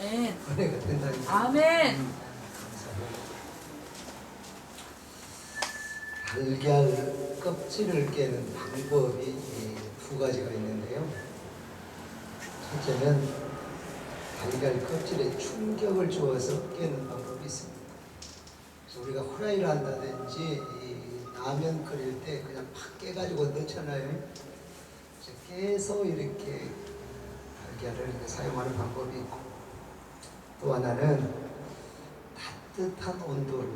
아멘. 은혜가 된다니까. 아멘. 달걀 껍질을 깨는 방법이 두 가지가 있는데요. 첫째는 달걀 껍질에 충격을 주어서 깨는 방법이 있습니다. 그래서 우리가 후라이를 한다든지 라면 끓일 때 그냥 팍 깨가지고 넣잖아요. 깨서 이렇게 달걀을 이렇게 사용하는 방법이 있고, 또 하나는 따뜻한 온도로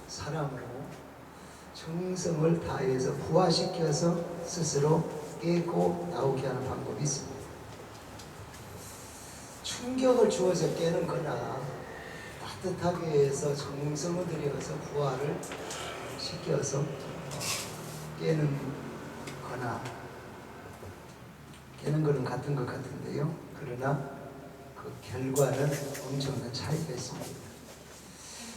사람으로 정성을 다해서 부화시켜서 스스로 깨고 나오게 하는 방법이 있습니다. 충격을 주어서 깨는 거나 따뜻하게 해서 정성을 들여서 부화를 시켜서 깨는 거나 깨는 거는 같은 것 같은데요. 그러나 그 결과는 엄청난 차이가 있습니다.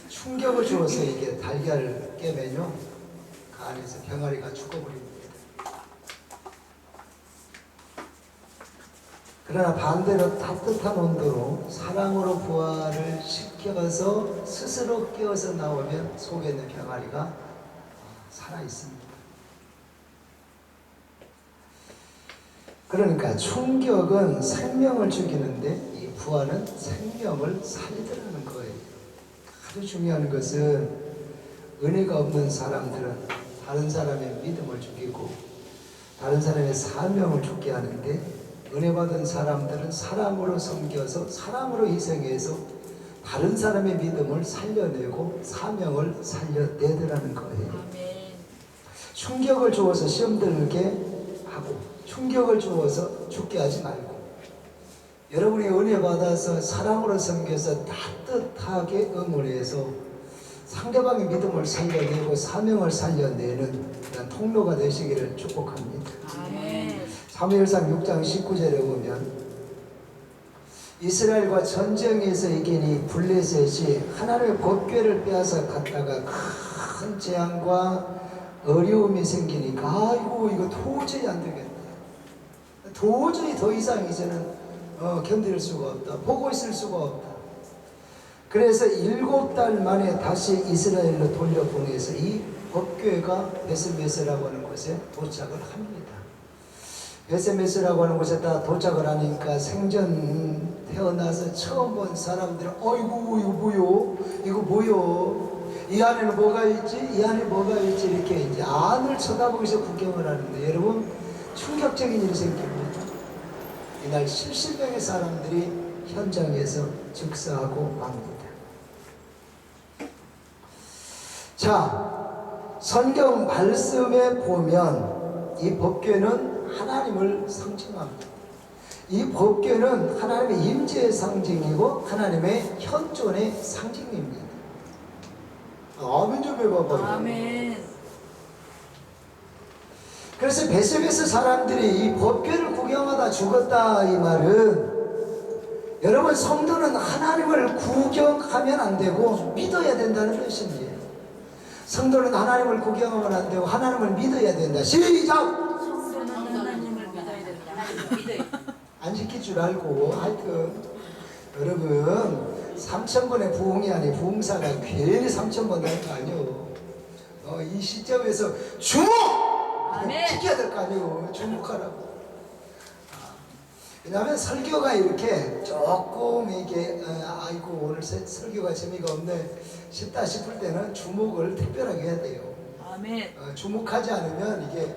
충격을 주어서 이게 달걀을 깨면요, 그 안에서 병아리가 죽어버립니다. 그러나 반대로 따뜻한 온도로 사랑으로 부화를 시켜서 스스로 깨어서 나오면 속에 있는 병아리가 살아있습니다. 그러니까 충격은 생명을 죽이는데 이 부활은 생명을 살리더라는 거예요. 아주 중요한 것은 은혜가 없는 사람들은 다른 사람의 믿음을 죽이고 다른 사람의 사명을 죽게 하는데, 은혜 받은 사람들은 사랑으로 섬겨서 사랑으로 희생해서 다른 사람의 믿음을 살려내고 사명을 살려내더라는 거예요. 아멘. 충격을 주어서 시험 들게 하고 충격을 주어서 죽게 하지 말고, 여러분이 은혜 받아서 사랑으로 섬겨서 따뜻하게 응원해서 상대방의 믿음을 살려내고 사명을 살려내는 그런 통로가 되시기를 축복합니다. 아멘. 사무엘상 6장 19절에 보면 이스라엘과 전쟁에서 이긴 이 블레셋이 하나님의 법궤를 빼앗아 갔다가 큰 재앙과 어려움이 생기니까 아이고 이거 도저히 안 되겠다. 도저히 더 이상 이제는 견딜 수가 없다. 보고 있을 수가 없다. 그래서 7달 만에 다시 이스라엘로 돌려보내서 이 법궤가 베스메스라고 하는 곳에 도착을 합니다. 베스메스라고 하는 곳에 다 도착을 하니까 생전 태어나서 처음 본 사람들은 어이구 이거 뭐요? 이거 뭐요? 이 안에는 뭐가 있지? 이 안에 뭐가 있지? 이렇게 이제 안을 쳐다보면서 구경을 하는데, 여러분 충격적인 일이 생깁니다. 이날 70명의 사람들이 현장에서 즉사하고 맙니다. 자, 성경 말씀에 보면 이 법궤는 하나님을 상징합니다. 이 법궤는 하나님의 임재의 상징이고 하나님의 현존의 상징입니다. 아멘 좀 해봐봐요. 아멘. 그래서 베스베스 사람들이 이 법궤를 구경하다 죽었다 이 말은, 여러분 성도는 하나님을 구경하면 안 되고 믿어야 된다는 뜻입니다. 성도는 하나님을 구경하면 안 되고 하나님을 믿어야 된다. 시작! 성도는 하나님을 믿어야 된다. 안 지킬 줄 알고, 하여튼 여러분 3,000번의 부흥이 아니 부흥사가 괜히 3,000번 할 거 아니요. 이 시점에서 주목! 아멘. 지켜야 될 거 아니요. 주목하라고. 왜냐하면 설교가 이렇게 조금 이게 아이고 오늘 설교가 재미가 없네 싶다 싶을 때는 주목을 특별하게 해야 돼요. 아멘. 주목하지 않으면 이게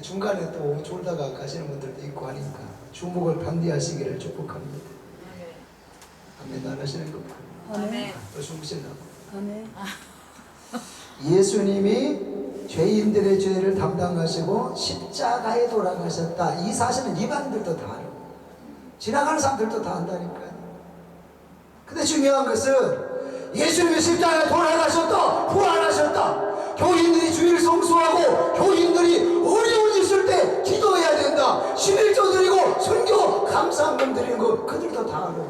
중간에 또 졸다가 가시는 분들도 있고 하니까 주목을 반대하시기를 축복합니다. 아멘. 안 하시는 거 아멘. 또 주무시려고. 아멘. 예수님이 죄인들의 죄를 담당하시고 십자가에 돌아가셨다. 이 사실은 이방인들도 다 알아요. 지나가는 사람들도 다 안다니까요. 근데 중요한 것은 예수님이 십자가에 돌아가셨다, 부활하셨다. 교인들이 주일 성수하고 교인들이 어려운 있을 때 기도해야 된다. 11조 드리고 선교 감사함 드리는 거 그들도 다 알아요.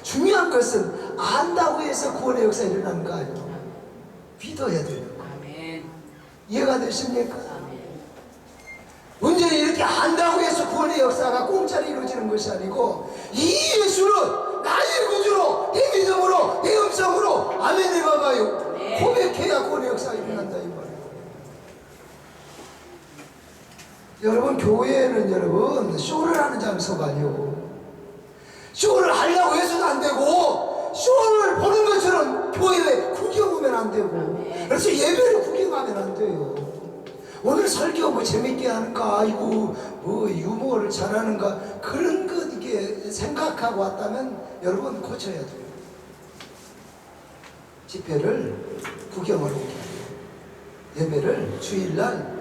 중요한 것은 안다고 해서 구원의 역사가 일어나는 거 아니에요. 믿어야 되는 거예요. 아멘. 이해가 되십니까? 아멘. 문제는 이렇게 안다고 해서 구원의 역사가 공짜로 이루어지는 것이 아니고, 이 예수는 나의 구주로 여러분 교회는 여러분 쇼를 하는 장소가 아니요. 쇼를 하려고 해서도 안 되고 쇼를 보는 것처럼 교회에 구경 오면 안 되고 그래서 예배를 구경하면 안 돼요. 오늘 설교 뭐 재밌게 하는가 아이고 뭐 유머를 잘하는가 그런 것 이게 생각하고 왔다면 여러분 고쳐야 돼요. 집회를 구경하러 오게 해요. 예배를 주일날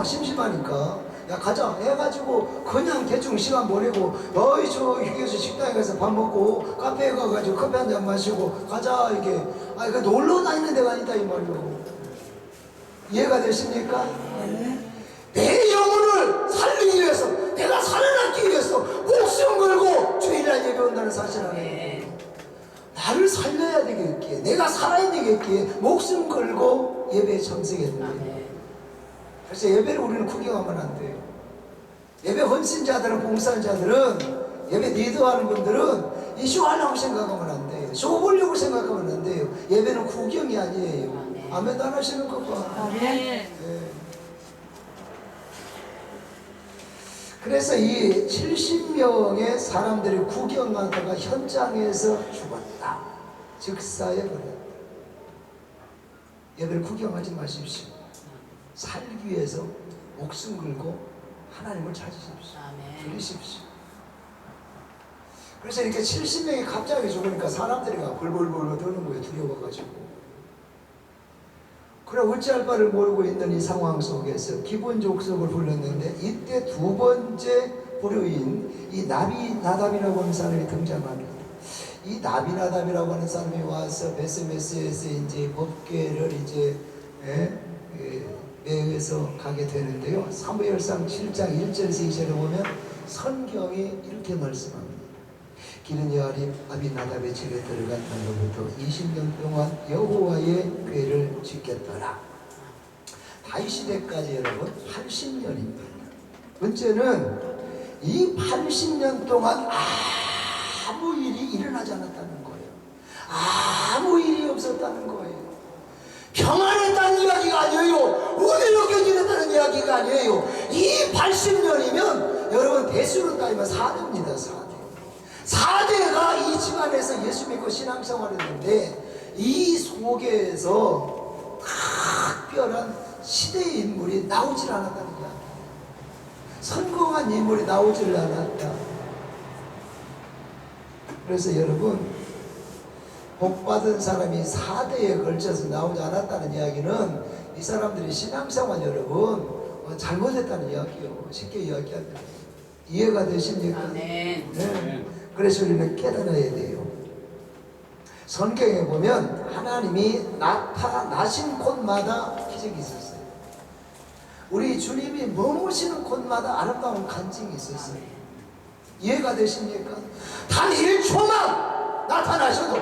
심심하니까 야 가자 해가지고 그냥 대충 시간 보내고 너희 저 휴게소 식당에 가서 밥 먹고 카페에 가가지고 커피 한 잔 마시고 가자 이게 그 놀러 다니는 데가 아니다 이 말이요. 이해가 되십니까? 내 영혼을 살리기 위해서 내가 살아남기 위해서 목숨 걸고 주일날 예배 온다는 사실 안에 나를 살려야 되겠기에 내가 살아야 되겠기에 목숨 걸고 예배에 참석했는데 그래서 예배를 우리는 구경하면 안 돼요. 예배 헌신자들은 봉사자들은 예배 리더하는 분들은 이 쇼 하려고 생각하면 안 돼요. 쇼 보려고 생각하면 안 돼요. 예배는 구경이 아니에요. 아멘도 안 하시는 것 봐. 아멘. 그래서 이 70명의 사람들이 구경하다가 현장에서 죽었다. 즉사에 버렸다. 예배를 구경하지 마십시오. 살기 위해서 목숨 걸고 하나님을 찾으십시오. 들으십시오. 그래서 이렇게 70명이 갑자기 죽으니까 사람들이 벌벌벌 떠는 거예요. 두려워가지고. 그래 어찌할 바를 모르고 있는 이 상황 속에서 기본 족속을 불렀는데 이때 두 번째 불효인 이 나비나답이라고 하는 사람이 등장합니다. 이 나비나답이라고 하는 사람이 와서 베스메스에서 이제 법궤를 이제 매어서 가게 되는데요. 사무엘상 7장 1절에서 2절에 보면 성경이 이렇게 말씀합니다. 기른 여아림 아비나답의 집에 들어간 날로부터 20년 동안 여호와의 궤를 지켰더라. 다윗 시대까지 여러분 80년입니다. 문제는 이 80년 동안 아무 일이 일어나지 않았다는 거예요. 아무 일이 없었다는 거예요. 평안했다는 이야기가 아니에요. 은혜롭게 지냈다는 이야기가 아니에요. 이 80년이면 여러분 대수로 따지면 4대입니다. 4대가 이 집안에서 예수 믿고 신앙생활했는데 이 속에서 특별한 시대의 인물이 나오질 않았다는 거야. 성공한 인물이 나오질 않았다. 그래서 여러분 복받은 사람이 4대에 걸쳐서 나오지 않았다는 이야기는 이 사람들이 신앙생활 여러분 잘못했다는 이야기요. 쉽게 이야기하면 이해가 되십니까? 네. 그래서 우리는 깨달아야 돼요. 성경에 보면 하나님이 나타나신 곳마다 기적이 있었어요. 우리 주님이 머무시는 곳마다 아름다운 간증이 있었어요. 이해가 되십니까? 단 1초만 나타나셔도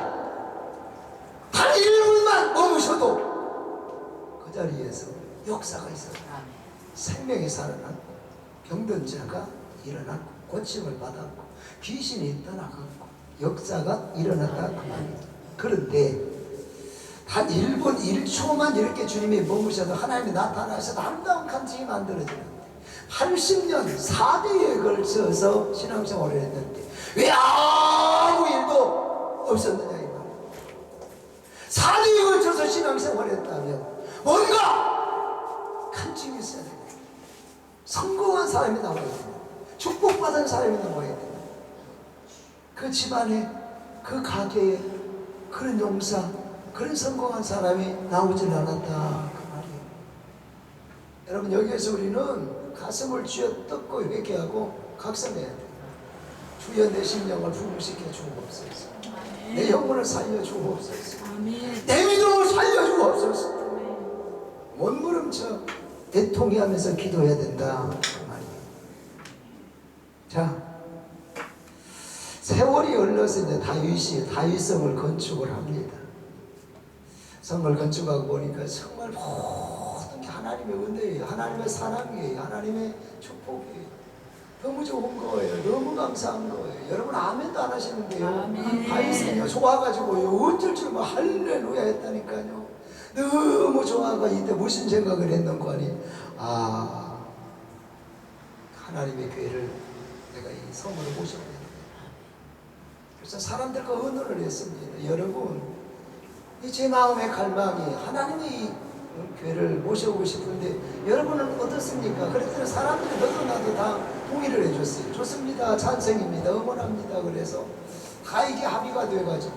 단 1분만 머무셔도 그 자리에서 역사가 있어요. 생명이 살아났고 병든 자가 일어났고 고침을 받았고 귀신이 떠나갔고 역사가 일어났다 그 말입니다. 그런데 단 1분 1초만 이렇게 주님이 머무셔도 하나님이 나타나셔서 아름다운 간증이 만들어지는데 80년 4대에 걸쳐서 신앙생활을 했는데 왜 아무 일도 없었느냐 이 말이에요. 4대에 걸쳐서 신앙생활을 했다면 뭔가 간증이 있어야 됩니다. 성공한 사람이 나와야 됩니다. 축복받은 사람이 나와야 됩니다. 그 집안에 그 가게에 그런 용사 그런 성공한 사람이 나오질 않았다 그 말이에요. 여러분 여기에서 우리는 가슴을 쥐어 뜯고 회개하고 각성해야 돼요. 주여 내 심령을 부흥시켜 주옵소서. 내 영혼을 살려 주옵소서. 내 믿음을 살려 주옵소서. 몸부림쳐 애통해하면서 기도해야 된다 그 말이에요. 자, 세월이 흘러서 이제 다윗성을 건축을 합니다. 성을 건축하고 보니까 정말 모든 게 하나님의 은혜예요. 하나님의 사랑이에요. 하나님의 축복이에요. 너무 좋은 거예요. 너무 감사한 거예요. 여러분 아멘도 안 하시는데요. 다윗은요 좋아가지고요 어쩔 줄 뭐 할렐루야 했다니까요. 너무 좋아가 이때 무슨 생각을 했는 거 아니? 하나님의 교회를 내가 이 성으로 모셔야 돼. 그래서 사람들과 의논을 했습니다. 여러분, 이 제 마음의 갈망이 하나님의 이 교회를 모셔오고 싶은데 여러분은 어떻습니까? 그랬더니 사람들이 너도 나도 다 동의를 해줬어요. 좋습니다. 찬성입니다. 응원합니다. 그래서 다 이게 합의가 돼가지고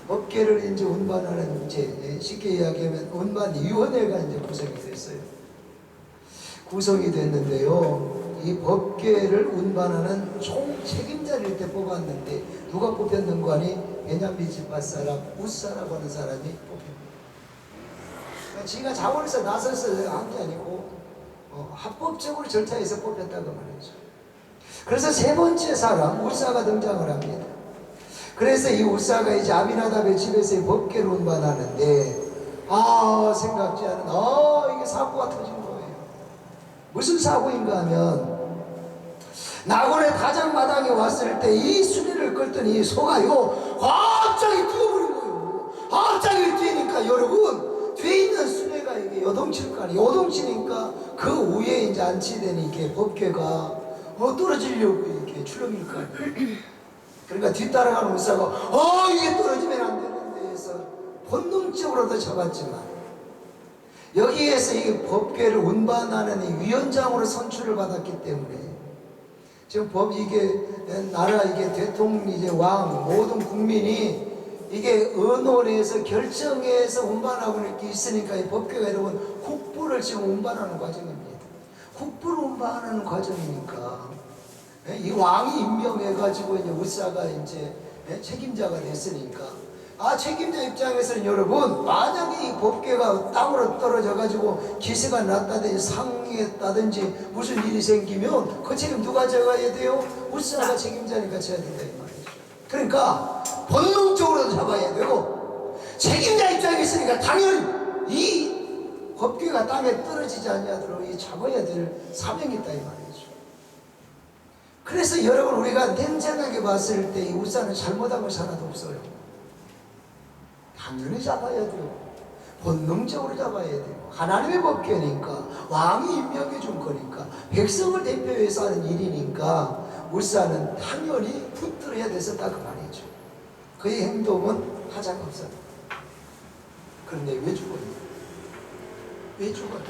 법계를 이제 운반하는 이제 쉽게 이야기하면 운반위원회가 이제 구성이 됐어요. 구성이 됐는데요. 이 법계를 운반하는 총 책임자를 이렇게 뽑았는데 누가 뽑혔는가 하니 베냐민 지파 사람 우사라고 하는 사람이 뽑힙니다. 그러니까 지가 자원에서 나서서 한 게 아니고 합법적으로 절차에서 뽑혔다고 말이죠. 그래서 세 번째 사람 우사가 등장을 합니다. 그래서 이 우사가 이제 아비나답의 집에서 이 법계를 운반하는데 생각지 않은 이게 사고가 터진 거예요. 무슨 사고인가 하면 나곤의 다장마당에 왔을 때 이 수레를 끌더니 이 소가요 갑자기 뛰어버린 거예요. 갑자기 뛰니까 여러분 뒤에 있는 수레가 이게 요동칠 거 아니에요. 요동치니까 그 위에 이제 안치되니 이렇게 법궤가 떨어지려고 이렇게 출렁일 거 아니에요. 그러니까 뒤따라가는 우사가 이게 떨어지면 안 되는데 해서 본능적으로도 잡았지만 여기에서 이 법궤를 운반하는 이 위원장으로 선출을 받았기 때문에 지금 이게 나라 이게 대통령 이제 왕 모든 국민이 이게 의논해서 결정해서 운반하고 이렇게 있으니까 이 법궤가 여러분 국부를 지금 운반하는 과정입니다. 국부를 운반하는 과정이니까 이 왕이 임명해가지고 이제 우사가 이제 책임자가 됐으니까 책임자 입장에서는 여러분 만약에 이 법궤가 땅으로 떨어져가지고 기세가 났다든지 상했다든지 무슨 일이 생기면 그 책임 누가 져가야 돼요? 우사가 책임자니까 져야 된다 이 말이죠. 그러니까 본능적으로 잡아야 되고 책임자 입장에 있으니까 당연히 이 법궤가 땅에 떨어지지 않냐도록 이 잡아야 될 사명이 있다 이 말이죠. 그래서 여러분 우리가 냉정하게 봤을 때 이 우사는 잘못한 것이 하나도 없어요. 당연히 잡아야 돼요. 본능적으로 잡아야 돼요. 하나님의 법궤니까 왕이 임명해 준 거니까 백성을 대표해서 하는 일이니까 우사는 당연히 붙들어야 됐었다 그 말이죠. 그의 행동은 하자가 없어요. 그런데 왜 죽었냐? 왜 죽었냐?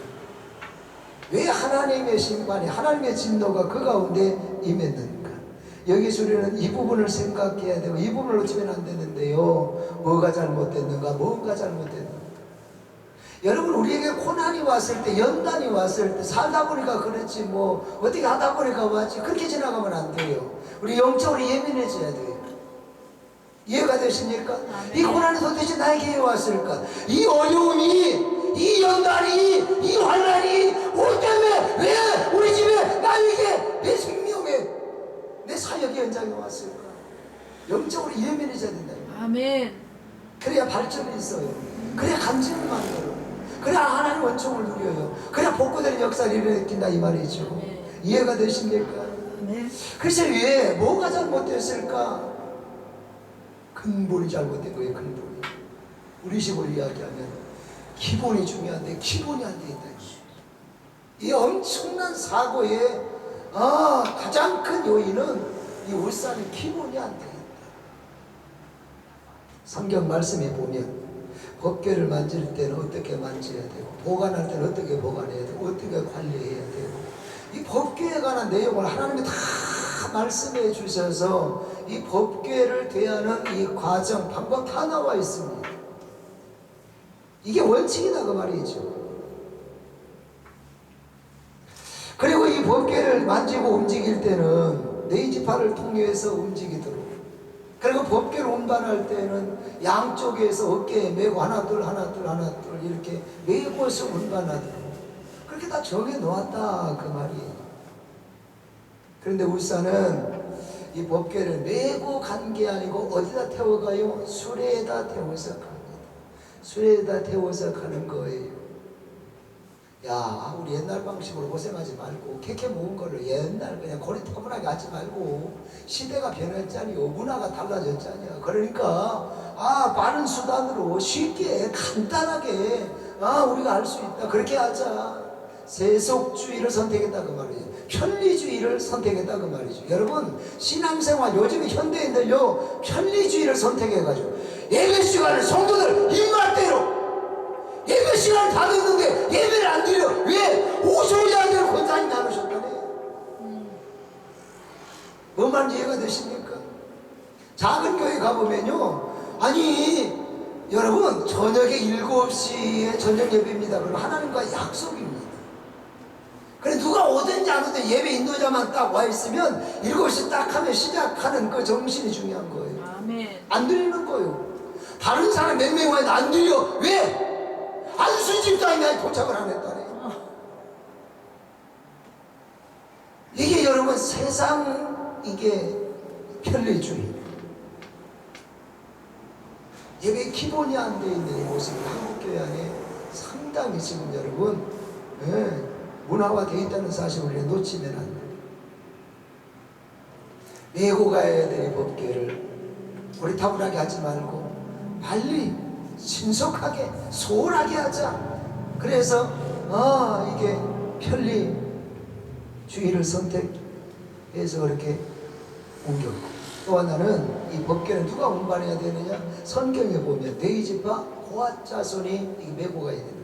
왜 하나님의 심판이 하나님의 진노가 그 가운데 임했는가? 여기서 우리는 이 부분을 생각해야 되고 이 부분을 놓치면 안 되는데요. 뭐가 잘못됐는가? 뭔가 잘못됐는가? 여러분 우리에게 고난이 왔을 때 연단이 왔을 때 살다 보니까 그렇지 뭐 어떻게 하다 보니까 왔지 그렇게 지나가면 안 돼요. 우리 영적으로 예민해져야 돼요. 이해가 되십니까? 이 고난이 도대체 나에게 왜 왔을까? 이 어려움이 이 연단이 이 환난이 올 때문에 왜 우리 집에 나에게 내 생명에 내 사역의 현장에 왔을까? 영적으로 예민해져야 된다. 아멘. 그래야 발전이 있어요. 그래야 감정을 만들어요. 그래야 하나님 원총을 누려요. 그래야 복구되는 역사를 일으킨다 이 말이죠. 이해가 되십니까? 그래서 왜 뭐가 잘못됐을까? 근본이 잘못된 거예요. 근본이. 우리 식으로 이야기하면 기본이 중요한데 기본이 안 돼 있다. 이 엄청난 사고의 가장 큰 요인은 이 울산의 기본이 안 돼 있다. 성경 말씀에 보면 법궤를 만질 때는 어떻게 만져야 되고 보관할 때는 어떻게 보관해야 되고 어떻게 관리해야 되고 이 법궤에 관한 내용을 하나님이 다 말씀해 주셔서 이 법궤를 대하는 이 과정 방법 다 나와 있습니다. 이게 원칙이다 그 말이죠. 그리고 이 법궤를 만지고 움직일 때는 네 지파를 통해서 움직이도록 그리고 법궤를 운반할 때는 양쪽에서 어깨에 메고 하나 둘 이렇게 메고서 운반하도록 그렇게 다 정해 놓았다 그 말이에요. 그런데 울산은 이 법궤를 메고 간 게 아니고 어디다 태워가요? 수레에다 태워서 갑니다. 수레에다 태워서 가는 거예요. 야, 우리 옛날 방식으로 고생하지 말고 캐캐 모은 거를 옛날 그냥 고리타분하게 하지 말고 시대가 변했잖아요. 문화가 달라졌잖아요. 그러니까 빠른 수단으로 쉽게 간단하게 우리가 할 수 있다. 그렇게 하자. 세속주의를 선택했다 그 말이죠. 편리주의를 선택했다 그 말이죠. 여러분 신앙생활 요즘에 현대인들요 편리주의를 선택해가지고 예배 시간을 성도들 입맛대로 예배 시간 다 됐는데 예배를 안 드려. 왜? 오셔야 될 권사님 나누셨다네. 뭔 말인지 이해가 되십니까? 작은 교회 가보면요, 아니 여러분 저녁에 7시에 저녁 예배입니다. 그럼 하나님과 약속입니다. 그래 누가 오든지 안 오든지 예배 인도자만 딱 와 있으면 7시 딱 하면 시작하는 그 정신이 중요한 거예요. 아멘. 안 들리는 거예요. 다른 사람 몇 명 와도 안 들려. 왜? 안수 집사님이 도착을 안 했다네. 이게 여러분 세상 이게 편리주의. 예배 기본이 안 돼 있는 이 모습이 한국교회 안에 상당히 지금 여러분 문화화되어 있다는 사실을 우리가 놓치면 안 돼요. 메고 가야 될 이 법궤를 우리 타분하게 하지 말고 빨리 신속하게 소홀하게 하자. 그래서 이게 편리주의를 선택해서 그렇게 옮겼고, 또 하나는 이 법궤는 누가 운반해야 되느냐? 성경에 보면 레위지파 고핫 자손이 이게 메고 가야 되는 거예요.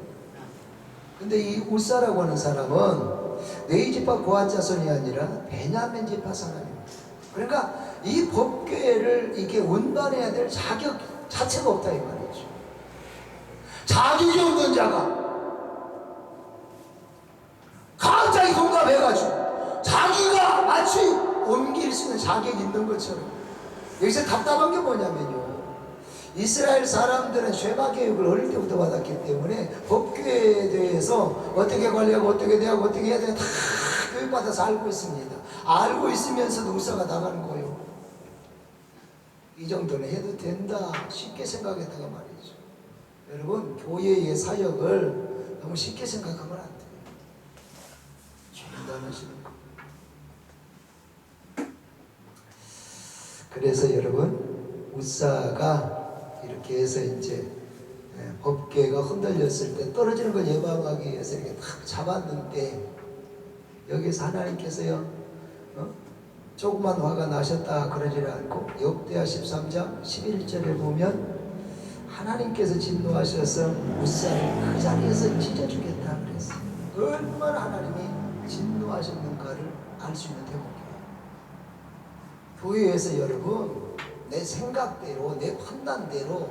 근데 이 우사라고 하는 사람은 레위지파 고핫 자손이 아니라 베냐민 지파 사람입니다. 그러니까 이 법궤를 이게 운반해야 될 자격 자체가 없다 이 말이죠. 자격이 없는 자가 갑자기 동갑해가지고 자기가 마치 옮길 수 있는 자격이 있는 것처럼. 여기서 답답한 게 뭐냐면요, 이스라엘 사람들은 쉐마 교육을 어릴 때부터 받았기 때문에 법궤에 대해서 어떻게 관리하고 어떻게 대하고 어떻게 해야 되나 다 교육받아서 알고 있습니다. 알고 있으면서도 우사가 나가는 거예요. 이 정도는 해도 된다 쉽게 생각했다가 말이죠. 여러분 교회의 사역을 너무 쉽게 생각하면 안 돼요. 중단하시는 거. 그래서 여러분 우사가 이렇게 해서 이제 법궤가 흔들렸을 때 떨어지는 걸 예방하기 위해서 이렇게 탁 잡았는데, 여기서 하나님께서요 조그만 화가 나셨다 그러지를 않고 역대하 13장 11절에 보면 하나님께서 진노하셔서 우사를 그 자리에서 찢어주겠다 그랬어요. 얼마나 하나님이 진노하셨는가를 알 수 있는 대목이에요. 교회에서 여러분 내 생각대로 내 판단대로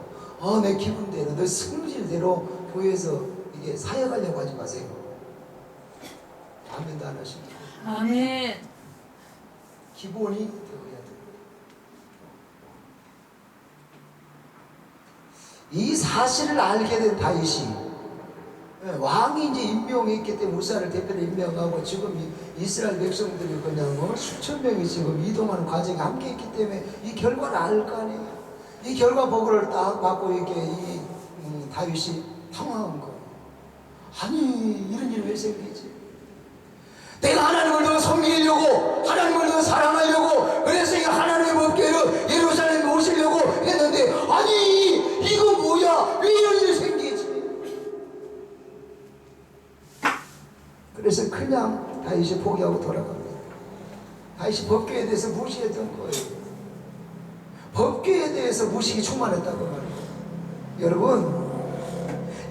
내 기분대로 내 성질대로 교회에서 이게 사역하려고 하지 마세요. 아멘도 안 하십니까? 아멘. 기본이 되어야 돼요. 이 사실을 알게 된 다윗이 왕이 이제 임명했기 때문에 우사를 대표로 임명하고 지금 이스라엘 백성들이 그냥 수천 명이 지금 이동하는 과정에 함께 있기 때문에 이 결과를 알 거 아니에요. 이 결과 보고를 딱 받고 이렇게 이 다윗이 당황한 거예요. 아니 이런 일이 왜 생기지? 내가 하나님을 더 섬기려고 하나님을 더 사랑하려고 그래서 이 하나님의 법궤를 예루살렘에 오시려고 했는데 아니 이거 뭐야? 왜 이런 일이 생기지? 그래서 그냥 다윗이 포기하고 돌아갑니다. 다윗이 법궤에 대해서 무시했던 거예요. 법궤에 대해서 무식이 충만했다고 말이에요. 여러분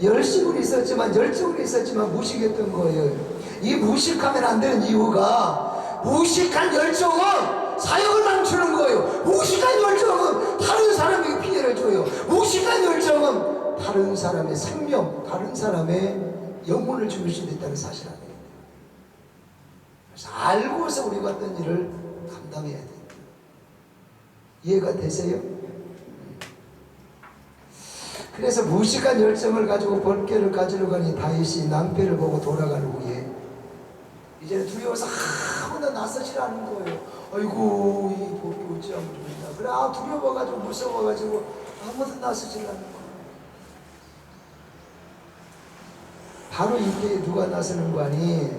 열심은 있었지만 열정은 있었지만 무식했던 거예요. 이 무식하면 안 되는 이유가 무식한 열정은 사역을 망치는 거예요. 무식한 열정은 다른 사람에게 피해를 줘요. 무식한 열정은 다른 사람의 생명, 다른 사람의 영혼을 죽일 수도 있다는 사실 아닙니다. 그래서 알고서 우리가 어떤 일을 감당해야 됩니다. 이해가 되세요? 그래서 무식한 열정을 가지고 법궤를 가지러 가니 다윗이 낭패를 보고 돌아간 후에 이제는 두려워서 아무나 나서질 않은 거예요. 아이고 이 법궤 어찌하면 좋냐. 그래 두려워가지고 무서워가지고 아무도 나서질 않는 거예요. 바로 이때 누가 나서는 거 아니?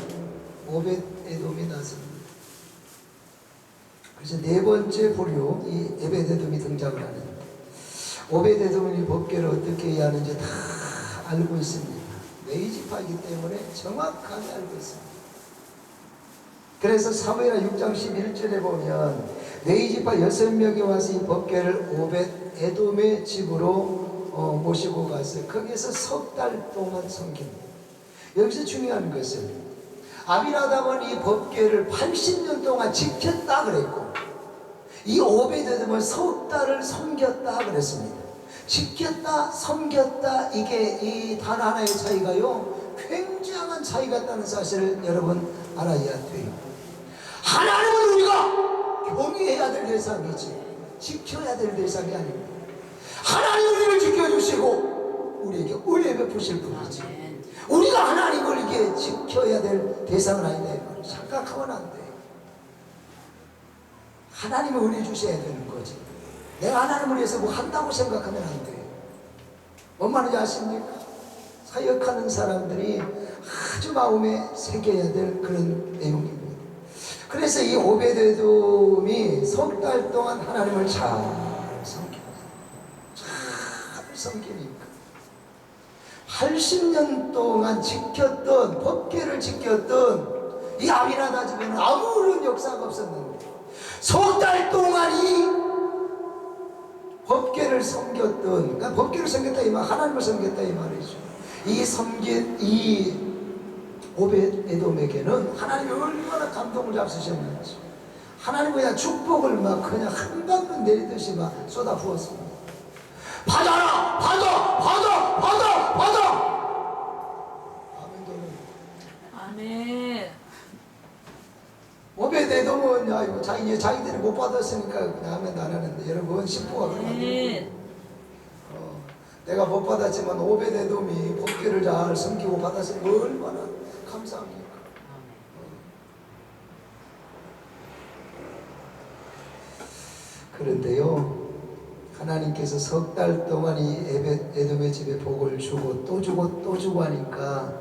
오벳에돔이 나섭니다. 그래서 네 번째 부류 이 오벳에돔이 등장을 하는데 오벳에돔이 법궤를 어떻게 해야 하는지 다 알고 있습니다. 레위지파이기 때문에 정확하게 알고 있습니다. 그래서 사무엘하 6장 11절에 보면 레위지파 6명이 와서 이 법궤를 오벳 에돔의 집으로 모시고 갔어요. 거기에서 석 달 동안 섬깁니다. 여기서 중요한 것은 아비나답은 이 법궤를 80년 동안 지켰다 그랬고, 이 오벳에돔은 석 달을 섬겼다 그랬습니다. 지켰다, 섬겼다, 이게 이 단 하나의 차이가요 굉장한 차이가 있다는 사실을 여러분 알아야 돼요. 하나님은 우리가 경외해야 될 대상이지 지켜야 될 대상이 아닙니다. 하나님은 우리를 지켜주시고 우리에게 은혜 베푸실 분이지, 우리가 하나님을 이게 지켜야 될 대상은 아니다 이 말이에요. 착각하면 안 돼. 하나님은 은혜 주셔야 되는 거지. 내가 하나님을 위해서 뭐 한다고 생각하면 안 돼. 뭔 말인지 아십니까? 사역하는 사람들이 아주 마음에 새겨야 될 그런 내용입니다. 그래서 이 오벳에돔이 석 달 동안 하나님을 잘 섬기니까 80년 동안 지켰던 법궤를 지켰던 이 아비나답 집에는 아무런 역사가 없었는데 석 달 동안 이 법궤를 섬겼던, 그러니까 법궤를 섬겼다 이 말, 하나님을 섬겼다 이 말이죠. 이 섬긴 이 오벳에돔에게는 하나님이 얼마나 감동을 잡수셨는지, 하나님이 그냥 축복을 막 그냥 한 방울 내리듯이 막 쏟아 부었습니다. 받아라! 받아! 받아! 받아! 받아! 아멘. 오벳에돔은 야 이거 자기들이 못 받았으니까 그냥 하면 안 하는데, 여러분 신부가 그러면 안 돼요. 내가 못 받았지만 오벳에돔이 법궤를 잘 섬기고 받았으니 얼마나 감사합니까? 그런데요, 하나님께서 석 달 동안 이 에돔의 집에 복을 주고 또 주고 또 주고 하니까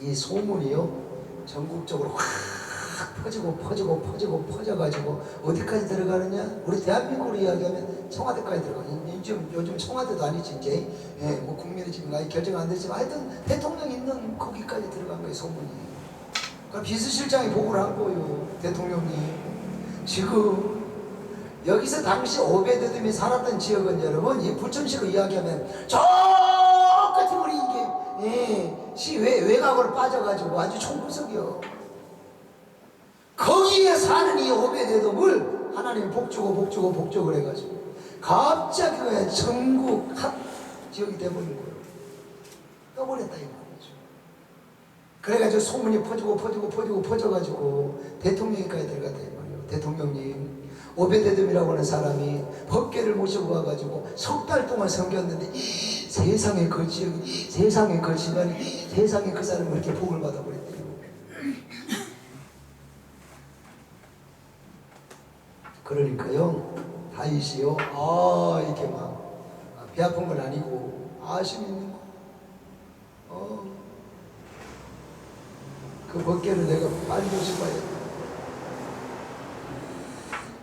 이 소문이요 전국적으로 확 퍼져가지고 어디까지 들어가느냐? 우리 대한민국으로 이야기하면 청와대까지 들어가요. 요즘 청와대도 아니지 이제, 뭐 국민의 집인가 결정 안 됐지만 하여튼 대통령 있는 거기까지 들어간 거예요 소문이. 그러니까 비서실장이 보고를 한 거예요. 대통령이 지금 여기서 당시 오벳에돔이 살았던 지역은 여러분 이 부천시로 이야기하면 저 끝에 우리 이게 시 외곽으로 빠져가지고 아주 총구석이요. 거기에 사는 이 오벳에돔을 하나님이 복주고 해가지고 갑자기 그냥 전국 한 지역이 돼버린 거예요. 떠버렸다 이 말이죠. 그래가지고 소문이 퍼져가지고 대통령까지 들어갔다 이 말이에요. 대통령님, 오벳에돔이라고 하는 사람이 법궤를 모시고 와가지고 석 달 동안 섬겼는데 세상에 그 지역이, 세상에 그 집안이, 세상에 그 사람이 이렇게 복을 받아버렸대요. 그러니까요 다윗이요 이렇게 막 배 아픈 건 아니고 아심 있는 거, 그 법궤를 내가 빨리 모시고 와야 돼.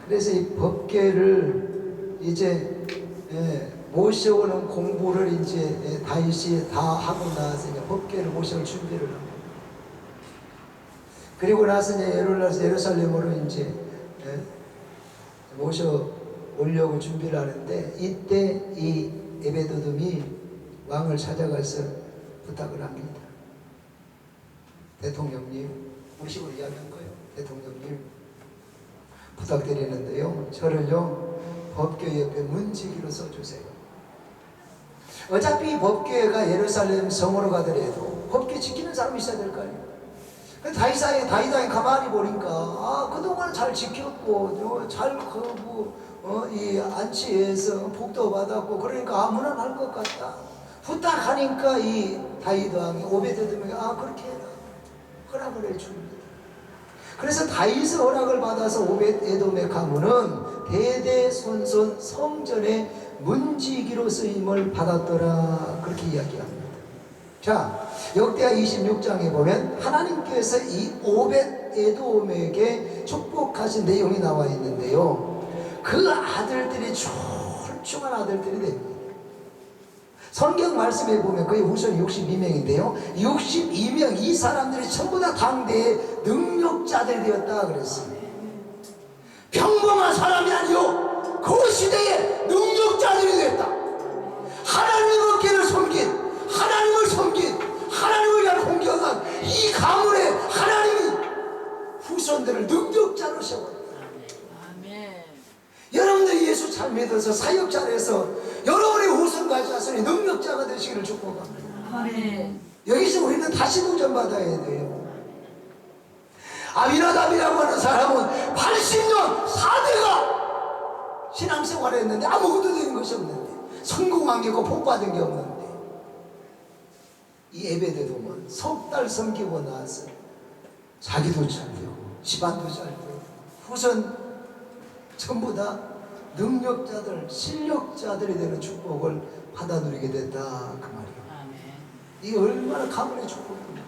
그래서 이 법궤를 이제 모셔오는 공부를 이제 다윗이 다 하고 나서 이제 법궤를 모셔올 준비를 합니다. 그리고 나서 이제 예루살렘으로 이제 모셔 오려고 준비를 하는데, 이때 이 오벳에돔이 왕을 찾아가서 부탁을 합니다. 대통령님, 우리 식으로 이야기한 거예요. 대통령님, 부탁드리는데요, 저를요 법궤 옆에 문지기로 써주세요. 어차피 법궤가 예루살렘 성으로 가더라도 법궤 지키는 사람이 있어야 될 거 아니에요. 다윗왕이 가만히 보니까 그동안 잘 지켰고 잘 이 안치해서 복도 받았고 그러니까 아무나 할 것 같다. 부탁하니까 이 다윗왕이 오벳에돔에게 그렇게 해라 허락을 해줍니다. 그래서 다윗의 허락을 받아서 오벳에돔의 가문은 대대손손 성전의 문지기로 쓰임을 받았더라, 그렇게 이야기합니다. 자, 역대하 26장에 보면 하나님께서 이 오벳에돔에게 축복하신 내용이 나와 있는데요, 그 아들들이 출중한 아들들이 됩니다. 성경 말씀에 보면 그의 후손이 62명인데요 62명 이 사람들이 전부 다 당대의 능력자들이 되었다 그랬습니다. 평범한 사람이 아니요 그 시대의 능력자들이 되었다. 하나님의 법궤를 섬긴 하나님을 위한 공경한 이 가문에 하나님이 후손들을 능력자로 세웠다. 아멘. 여러분들이 예수 잘 믿어서 사역자로 해서 여러분의 후손과 자손이 능력자가 되시기를 축복합니다. 아멘. 여기서 우리는 다시 도전받아야 돼요. 아비나답이라고 하는 사람은 80년 4대가 신앙생활을 했는데 아무것도 되는 것이 없는데 성공한 게 없고 복받은 게 없는데 이 에베드돔은 석 달 섬기고 나서 자기도 잘 되고 집안도 잘 되고 후손 전부 다 능력자들 실력자들이 되는 축복을 받아 누리게 됐다 그 말이에요. 아멘. 이게 얼마나 가문의 축복입니다.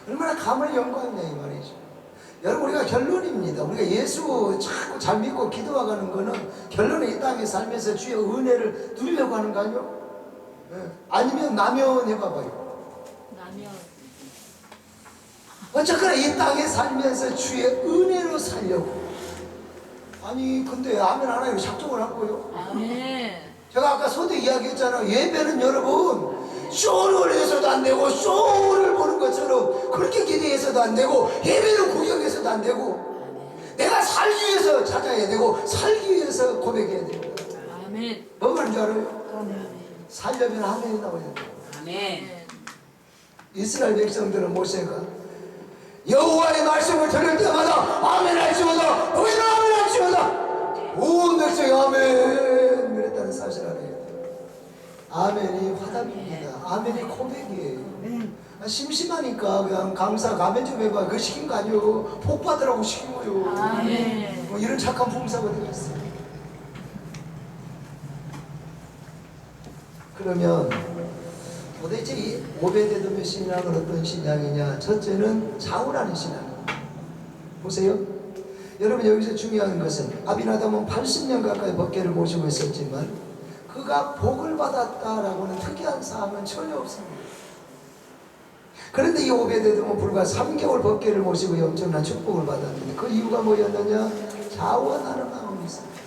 얼마나 가문의 영광이냐 이 말이죠. 여러분 우리가 결론입니다. 우리가 예수 자꾸 잘 믿고 기도하는 거는 결론은 이 땅에 살면서 주의 은혜를 누리려고 하는 거 아니요? 아니면 남연해봐봐요. 라면. 어쨌거나 이 땅에 살면서 주의 은혜로 살려고. 아니 근데 아멘 하나님이 작정을 한 거예요. 아멘. 제가 아까 소대 이야기했잖아요. 예배는 여러분 쇼를 해서도 안 되고 쇼를 보는 것처럼 그렇게 기대해서도 안 되고 예배를 구경해서도 안 되고 내가 살기 위해서 찾아야 되고 살기 위해서 고백해야 됩니다. 아멘. 뭐 말인 줄 알아요? 아멘. 살려면 아멘이 나와야 돼요. 아멘. 이스라엘 백성들은 모세가 여호와의 말씀을 들을 때마다 아멘 할지어다 너희는 아멘 할지어다 온 백성이 아멘 그랬다는 사실 알아야 돼요. 아멘이 화답입니다. 아멘이 고백이에요. 심심하니까 그냥 강사 가면 좀 해봐 그 시킨 거 아니요 복 받으라고 시킨 거요. 아멘. 뭐 이런 착한 풍사가 되겠어요. 그러면 도대체 이 오베데돔의 신앙은 어떤 신앙이냐? 첫째는 자원하는 신앙입니다. 보세요. 여러분 여기서 중요한 것은 아비나답은 80년 가까이 법궤를 모시고 있었지만 그가 복을 받았다라고는 특이한 사항은 전혀 없습니다. 그런데 이 오베데돔은 불과 3개월 법궤를 모시고 엄청난 축복을 받았는데 그 이유가 뭐였느냐? 자원하는 마음이 있습니다.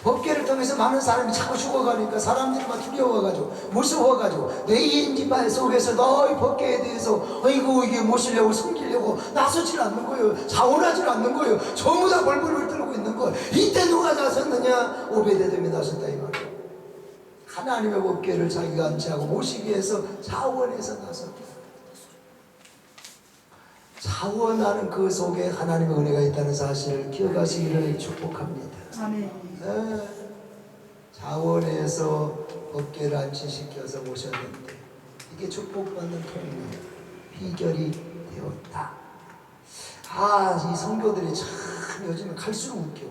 법궤를 통해서 많은 사람이 자꾸 죽어가니까 사람들이 막 두려워가지고 무서워가지고 내 인지발 속에서 너희 법궤에 대해서 아이고 이게 모시려고 숨기려고 나서질 않는 거예요. 자원하질 않는 거예요. 전부 다 벌벌을 떨고 있는 거예요. 이때 누가 나섰느냐? 오베데돔이 나섰다 이 말이에요. 하나님의 법궤를 자기가 안치하고 모시기 위해서 자원해서 나섰다. 자원하는 그 속에 하나님의 은혜가 있다는 사실을 기억하시기를 축복합니다. 아멘. 자원해서 법궤를 안치시켜서 모셨는데 이게 축복받는 통로 비결이 되었다. 이 성교들이 참 요즘에 갈수록 웃겨.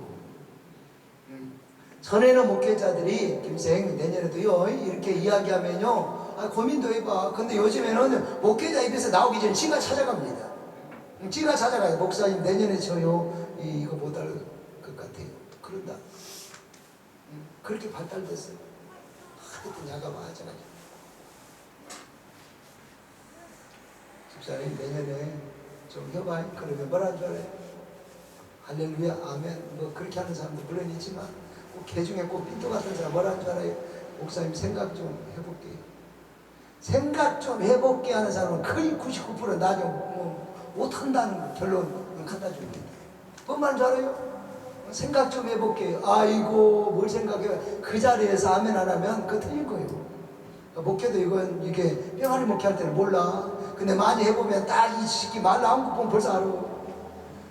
전에는 목회자들이 김생 내년에도요 이렇게 이야기하면요 고민도 해봐. 근데 요즘에는 목회자 입에서 나오기 전에 지가 찾아갑니다. 지가 찾아가요. 목사님 내년에 저요 이거 못할 것 같아요. 그런다. 그렇게 발달됐어요. 하여튼 야가 맞아가지고 집사님 내년에 좀 해봐. 그러면 뭐라는 줄 알아요? 할렐루야 아멘 뭐 그렇게 하는 사람도 물론 있지만 꼭 개중에 꼭 삐뚤 같은 사람 뭐라는 줄 알아요? 목사님 생각 좀 해볼게요. 생각 좀 해볼게 하는 사람은 거의 99% 나중에 못한다는 결론을 갖다 줍니다. 뭔 말인 줄 알아요? 생각 좀 해볼게요. 아이고 뭘 생각해. 그 자리에서 아멘 안 하면 그거 틀린 거예요. 목회도 이게 뿅하니 목회할 때는 몰라. 근데 많이 해보면 딱 이 시기 말 나온 거 보면 벌써 알아.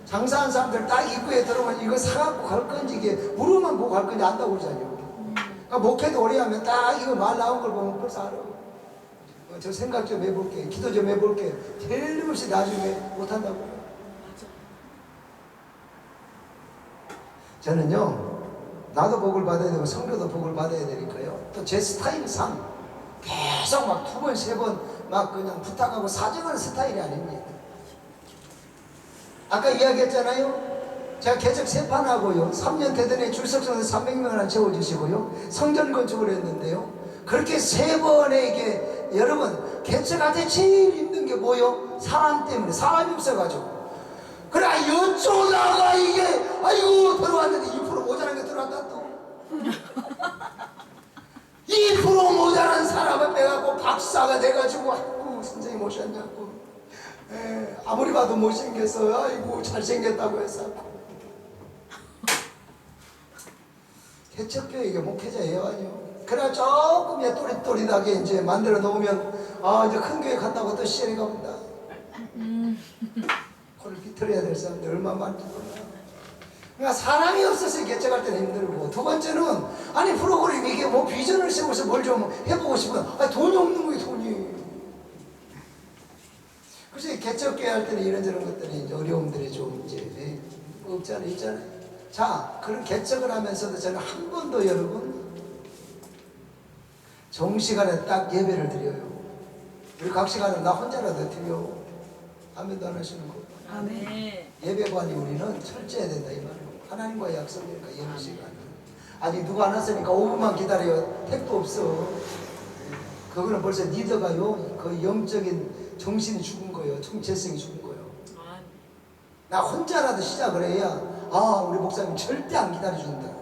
장사하는 사람들 딱 입구에 들어오면 이거 사갖고 갈 건지 이게 무릎만 보고 갈 건지 안다고 그러잖아요. 그러니까 목회도 오래 하면 딱 이거 말 나온 걸 보면 벌써 알아. 저 생각 좀 해볼게. 기도 좀 해볼게. 틀림없이 나중에 못한다고. 저는요 나도 복을 받아야 되고 성도도 복을 받아야 되니까요 또 제 스타일상 계속 막 2번 3번 막 그냥 부탁하고 사정하는 스타일이 아닙니다. 아까 이야기했잖아요. 제가 개척 3판 하고요 3년 되더니 출석선수 300명을 채워주시고요 성전 건축을 했는데요 그렇게 세 번에 이게 여러분 개척할 때 제일 힘든 게 뭐요? 사람 때문에. 사람이 없어가지고. 그래 여쭤다가 이게 아이고 들어왔는데 2% 모자란 게 들어왔다 또. 2% 모자란 사람을 빼갖고 박사가 돼가지고 아이고 선생님 오셨냐고. 아무리 봐도 못생겼어요. 아이고 잘생겼다고 해서. 개척교회 이게 목회자예요, 아니요? 그래 조금 또릿또릿하게 이제 만들어 놓으면 아 이제 큰 교회 간다고 또 시절이 가본다. 코를 비틀어야 될 사람들 얼마나 많은지 몰라. 그러니까 사람이 없어서 개척할 때는 힘들고, 두 번째는 아니 프로그램 이게 뭐 비전을 세워서 뭘 좀 해보고 싶은 아니 돈이 없는 거예요, 돈이. 그래서 개척교회 할 때는 이런저런 것들이 이제 어려움들이 좀 이제 없지 않아 있잖아요. 자, 그런 개척을 하면서도 저는 한 번도 여러분 정시간에 딱 예배를 드려요. 우리 각 시간은 나 혼자라도 드려. 아멘도 안 하시는 거. 아멘. 예배관이 우리는 철저해야 된다 이 말이에요. 하나님과의 약속이니까 예배 시간은. 아니 누가 안 왔으니까 5분만 기다려. 택도 없어. 그거는 벌써 리더가요. 그 영적인 정신이 죽은 거예요. 정체성이 죽은 거예요. 나 혼자라도 시작을 해야 아 우리 목사님 절대 안 기다려준다.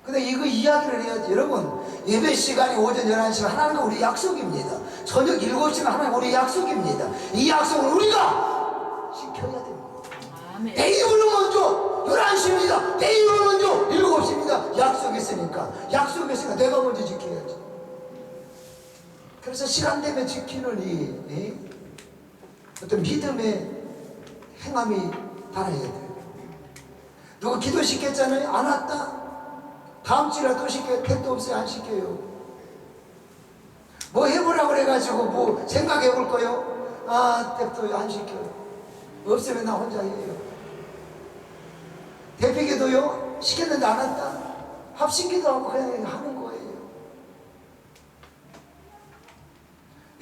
근데 이거 이야기를 해야지. 여러분 예배 시간이 오전 11시면 하나님과 우리 약속입니다. 저녁 7시면 하나님과 우리 약속입니다. 이 약속을 우리가 지켜야 됩니다. 아멘. 데이브는 먼저 11시입니다. 데이브는 먼저 7시입니다. 약속했으니까 내가 먼저 지켜야지. 그래서 시간 되면 지키는 이 어떤 믿음의 행함이 달아야 돼요. 누구 기도시켰잖아요. 안 왔다. 다음 주에 또 시켜요. 택도 없어요. 안 시켜요. 뭐 해보라고 그래가지고 뭐 생각해볼 거요. 아 택도 안 시켜요. 없으면 나 혼자 해요. 대피기도요. 시켰는데 안 왔다. 합심기도 하고 그냥 하는 거예요.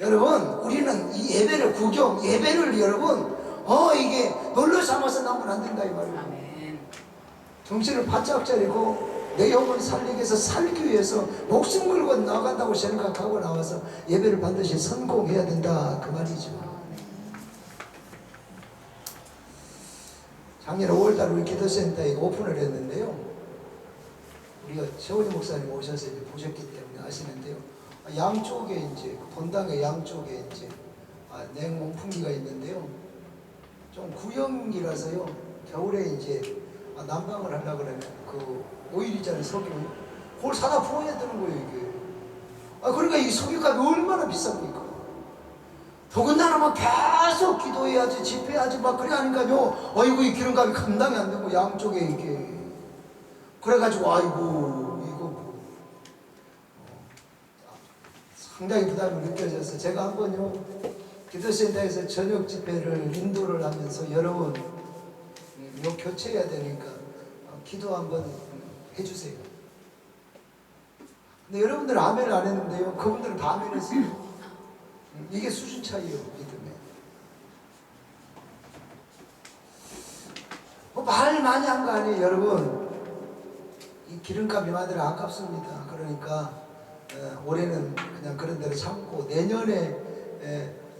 여러분 우리는 이 예배를 예배를 여러분 이게 놀러 삼아서 나면 안 된다 이 말이에요. 아멘. 정신을 바짝 차리고 내 영혼을 살리기 위해서 살기 위해서 목숨 걸고 나간다고 생각하고 나와서 예배를 반드시 성공해야 된다 그 말이죠. 작년 5월달 우리 기도센터에 오픈을 했는데요. 우리가 최원희 목사님 오셔서 이제 보셨기 때문에 아시는데요. 양쪽에 이제 본당의 양쪽에 이제 냉온풍기가 있는데요. 좀 구형이라서요. 겨울에 이제 난방을 하려고 그러면 그 오일 있잖아요, 석유. 그걸 사다 부어야 되는 거예요, 이게. 그러니까 이 석유값이 얼마나 비쌉니까? 더군다나 막 계속 기도해야지, 집회해야지, 막 그래 하니까요. 아이고, 이 기름값이 감당이 안 되고, 양쪽에 이게. 그래가지고, 아이고, 이거 뭐. 상당히 부담이 느껴져서 제가 한번요, 기도센터에서 저녁 집회를 인도를 하면서 여러분, 이거 교체해야 되니까 기도 한번 해주세요. 근데 여러분들은 아멘을 안 했는데요. 그분들은 다 아멘 했어요. 이게 수준 차이예요, 믿음에. 말 많이 한 거 아니에요, 여러분. 이 기름값이 많이 아깝습니다. 그러니까 올해는 그냥 그런 대로 참고 내년에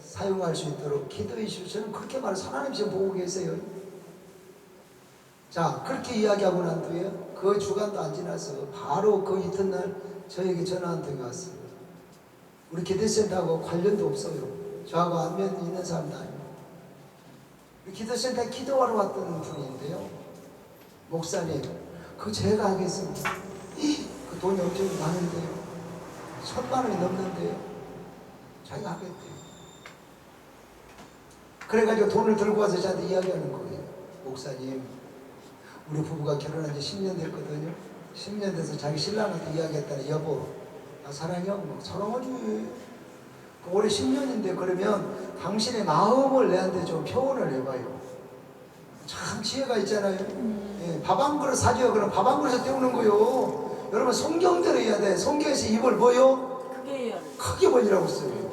사용할 수 있도록 기도해 주시고 저는 그렇게 말해서 하나님 지금 보고 계세요. 자, 그렇게 이야기하고 난 뒤에 그 주간도 안 지나서 바로 그 이튿날 저에게 전화 한 통이 왔어요. 우리 기도센터하고 관련도 없어요. 저하고 안면 있는 사람도 아니고. 우리 기도센터에 기도하러 왔던 분인데요. 목사님, 그거 제가 하겠습니다. 그 돈이 엄청 많은데요. 1,000만 원이 넘는데요. 자기가 하겠대요. 그래가지고 돈을 들고 와서 저한테 이야기하는 거예요. 목사님, 우리 부부가 결혼한 지 10년 됐거든요. 10년 돼서 자기 신랑한테 이야기했다네. 여보, 나 사랑해? 사랑하지. 올해 10년인데 그러면 당신의 마음을 내한테 좀 표현을 해봐요. 참 지혜가 있잖아요. 밥 한 그릇 사줘요. 그럼 밥 한 그릇에 때우는 거요. 여러분 성경대로 해야 돼. 성경에서 입을 뭐요? 크게 벌리라고 써요.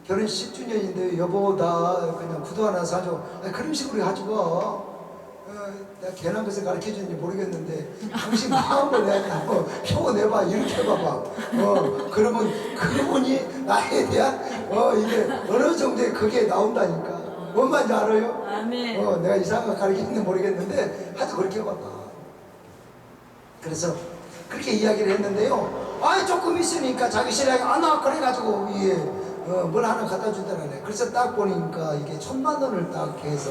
결혼 10주년인데 여보 나 그냥 구두 하나 사줘. 그런 식으로 하지 마. 내가 괜한 것을 가르쳐 주는지 모르겠는데 당신 마음을 내가 한번 표현해봐. 이렇게 해봐봐. 그러면 그분이 나에 대한 이게 어느 정도의 그게 나온다니까. 뭔 말인지 알아요? 아멘. 내가 이상한 거 가르치는지 모르겠는데 하여튼 그렇게 해봐봐. 그래서 그렇게 이야기를 했는데요. 조금 있으니까 자기 신랑이 나 그래가지고 이게 뭘 하나 갖다 주더라네. 그래서 딱 보니까 이게 1,000만 원을 딱 해서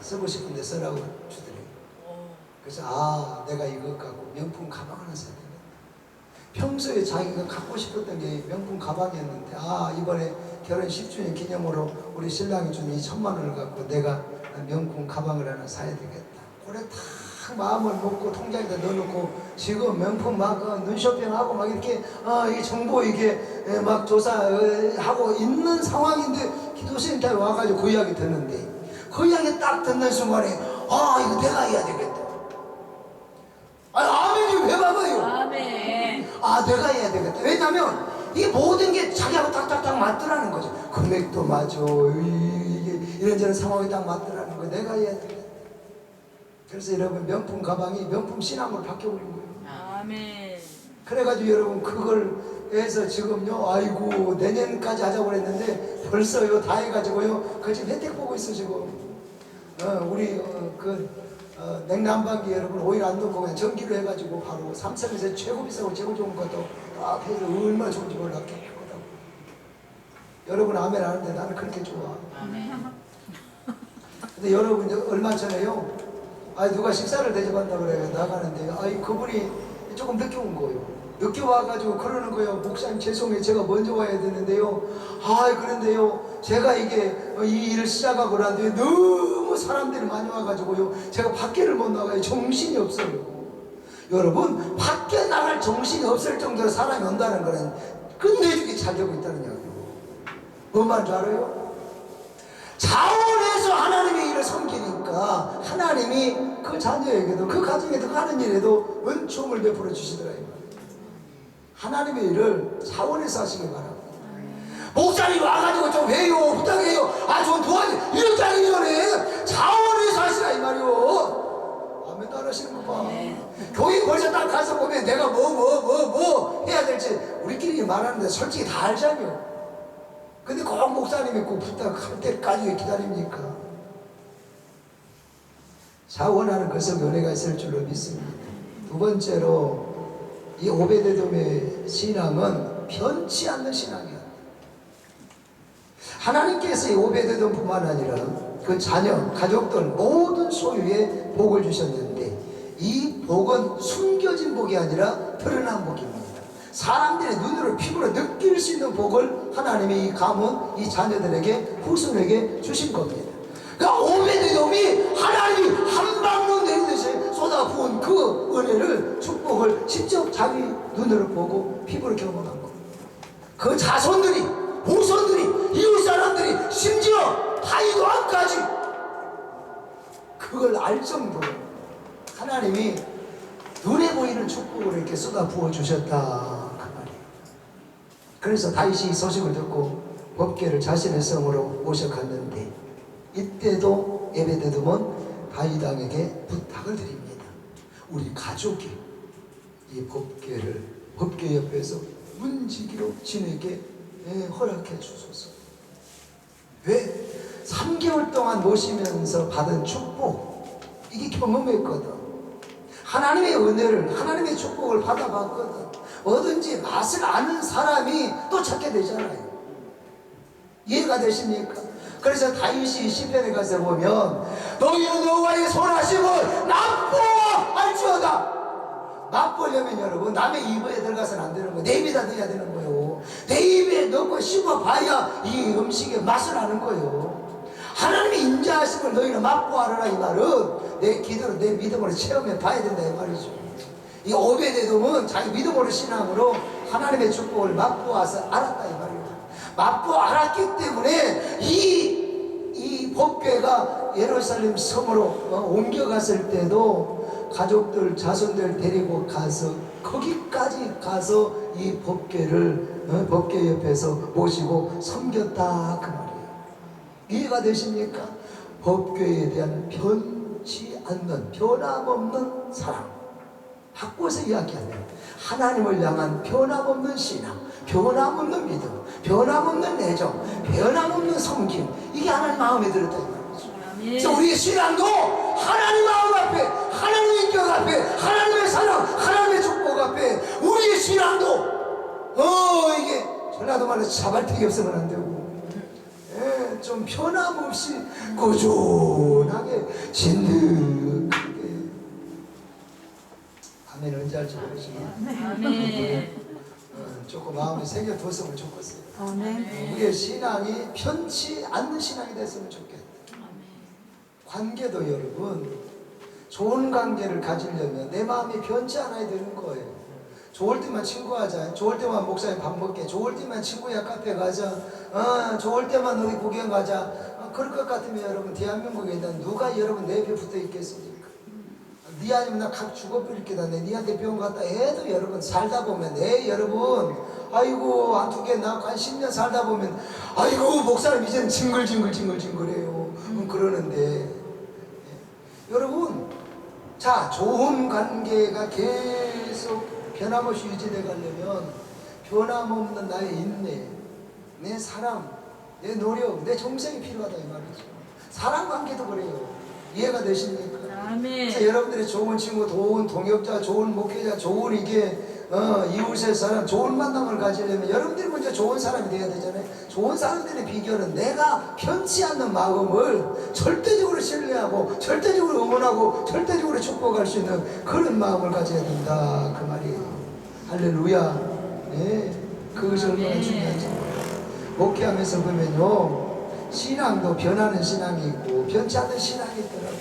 쓰고 싶은데 쓰라고 주더래요. 그래서 내가 이거 갖고 명품 가방 하나 사야 되겠다. 평소에 자기가 갖고 싶었던 게 명품 가방이었는데 이번에 결혼 10주년 기념으로 우리 신랑이 준 이 1,000만 원을 갖고 내가 명품 가방을 하나 사야 되겠다. 그래 딱 마음을 먹고 통장에다 넣어놓고 지금 명품 막 눈쇼핑하고 막 이렇게 이 정보 이게 막 조사하고 있는 상황인데 기도센터에 와가지고 그 이야기 듣는데 그 이야기 딱 듣는 순간에 이거 내가 해야 되겠다. 아멘이 왜 봐봐요? 아멘. 내가 해야 되겠다. 왜냐면 이 모든 게 자기하고 딱딱딱 맞더라는 거죠. 금액도 맞아. 이게 이런저런 상황이 딱 맞더라는 거. 내가 해야 되겠다. 그래서 여러분 명품 가방이 명품 신앙으로 바뀌어버린 거예요. 아멘. 그래가지고 여러분 그걸 해서 지금요 아이고 내년까지 하자고 그랬는데 벌써요 다 해가지고요 그 지금 혜택 보고 있어 지금. 우리 냉난방기 여러분 오일 안 넣고 그냥 전기로 해가지고 바로 삼성에서 최고 비싸고 최고 좋은 것도 딱 해서 얼마나 좋은지 몰라 깨끗하고. 여러분 아멘 하는데 나는 그렇게 좋아. 아멘. 근데 여러분 얼마 전에요 누가 식사를 대접한다 그래요. 나가는데 그분이 조금 늦게 온 거예요. 늦게 와가지고 그러는 거예요. 목사님 죄송해요. 제가 먼저 와야 되는데요. 그런데요. 제가 이게 이 일을 시작하고 난 뒤에 너무 사람들이 많이 와가지고요. 제가 밖에를 못 나가요. 정신이 없어요. 여러분 밖에 나갈 정신이 없을 정도로 사람이 온다는 거는 끝내주게 잘 되고 있다는 이야기예요. 뭔 말인지 알아요? 자원해서 하나님의 일을 섬기니까 하나님이 그 자녀에게도 그 가정에도 하는 일에도 은총을 베풀어 주시더라 이 말이에요. 하나님의 일을 자원해서 하시기 바랍니다. 목사님 와가지고 좀 해요 부탁해요 좀 도와줘 이렇게 하기 전에 자원해서 하시라 이 말이요. 아멘도 안 하시는 거 봐. 교회 벌써 딱 가서 보면 내가 뭐 해야 될지 우리끼리 말하는데 솔직히 다 알잖아요. 근데 꼭 목사님이 꼭 부탁할 때까지 기다립니까? 자원하는 것은 은혜가 있을 줄로 믿습니다. 두 번째로 이 오베데돔의 신앙은 변치 않는 신앙이야. 하나님께서 이 오베데돔뿐만 아니라 그 자녀, 가족들 모든 소유에 복을 주셨는데 이 복은 숨겨진 복이 아니라 드러난 복입니다. 사람들의 눈으로 피부로 느낄 수 있는 복을 하나님이 이 가문, 이 자녀들에게 후손에게 주신 겁니다. 그러니까 오베데돔이 하나님이 한 방울 내리듯이 쏟아부은 그 은혜를 축복을 직접 자기 눈으로 보고 피부로 경험한 겁니다. 그 자손들이 후손들이 이웃 사람들이 심지어 바이도안까지 그걸 알 정도로 하나님이 눈에 보이는 축복을 이렇게 쏟아 부어 주셨다 그 말이에요. 그래서 다윗이 이 소식을 듣고 법궤를 자신의 성으로 모셔갔는데 이때도 오베데돔은 다윗 왕에게 부탁을 드립니다. 우리 가족이 이 법궤 옆에서 문지기로 지내게 허락해 주소서. 왜? 3개월 동안 모시면서 받은 축복 이게 경험했거든. 하나님의 은혜를 하나님의 축복을 받아봤거든. 뭐든지 맛을 아는 사람이 또 찾게 되잖아요. 이해가 되십니까? 그래서 다윗이 시편에 가서 보면 너희는 여호와의 선하심을 납보할지어다. 맛보려면 여러분 남의 입에 들어가서는 안 되는 거예요. 내 입에다 넣어야 되는 거예요. 내 입에 넣고 씹어봐야 이 음식의 맛을 아는 거예요. 하나님의 인자하심을 너희는 맛보아라 이 말은 내 기도로 내 믿음으로 체험해 봐야 된다 이 말이죠. 이 오베데돔은 자기 믿음으로 신앙으로 하나님의 축복을 맛보아서 알았다 이 말이에요. 맛보 알았기 때문에 이 법궤가 예루살렘 섬으로 옮겨갔을 때도 가족들 자손들 데리고 가서 거기까지 가서 이 법궤 옆에서 모시고 섬겼다 그 말이에요. 이해가 되십니까? 법궤에 대한 변치 않는 변함없는 사랑. 바꿔서 이야기하면 하나님을 향한 변함없는 신앙, 변함없는 믿음, 변함없는 애정, 변함없는 섬김, 이게 하나님 마음에 들었다 이 말이죠. 그래서 우리의 신앙도 하나님 마음 앞에, 하나님의 인격 앞에, 하나님의 사랑, 하나님의 축복 앞에 우리의 신앙도 이게 전라도 말로 자발택이 없으면 안 되고, 좀 변함없이 꾸준하게 진득하게. 아멘. 언제 할지 모르지만 아멘. 조금 마음에 새겨뒀으면 좋겠어요. 아멘. 우리의 신앙이 편치 않는 신앙이 됐으면 좋겠다. 관계도 여러분, 좋은 관계를 가지려면 내 마음이 변치 않아야 되는 거예요. 좋을 때만 친구하자, 좋을 때만 목사님 밥 먹게, 좋을 때만 친구야 카페 가자, 좋을 때만 어디 구경 가자. 그럴 것 같으면 여러분, 대한민국에 누가 여러분 내 옆에 붙어 있겠습니까? 니 아니면 나 각 죽어버릴게다. 내 니한테 병 갔다 해도 여러분 살다 보면, 여러분, 아이고 한두 개 낳고 한 10년 살다 보면, 아이고 목사님 이제는 징글징글해요. 그러는데 여러분, 자, 좋은 관계가 계속 변함없이 유지돼 가려면 변함없는 나의 인내, 내 사랑, 내 노력, 내 정성이 필요하다 이 말이죠. 사랑 관계도 그래요. 이해가 되십니까? 아멘. 그래서 여러분들이 좋은 친구, 좋은 동역자, 좋은 목회자, 좋은 이웃의 사람, 좋은 만남을 가지려면 여러분들이 먼저 좋은 사람이 돼야 되잖아요. 좋은 사람들의 비결은 내가 편치 않는 마음을 절대적으로 신뢰하고, 절대적으로 응원하고, 절대적으로 축복할 수 있는 그런 마음을 가져야 된다 그 말이에요. 할렐루야. 네, 그것이 얼마나 중요한지. 목회하면서 보면요, 신앙도 변하는 신앙이 있고 변치 않는 신앙이 있더라고요.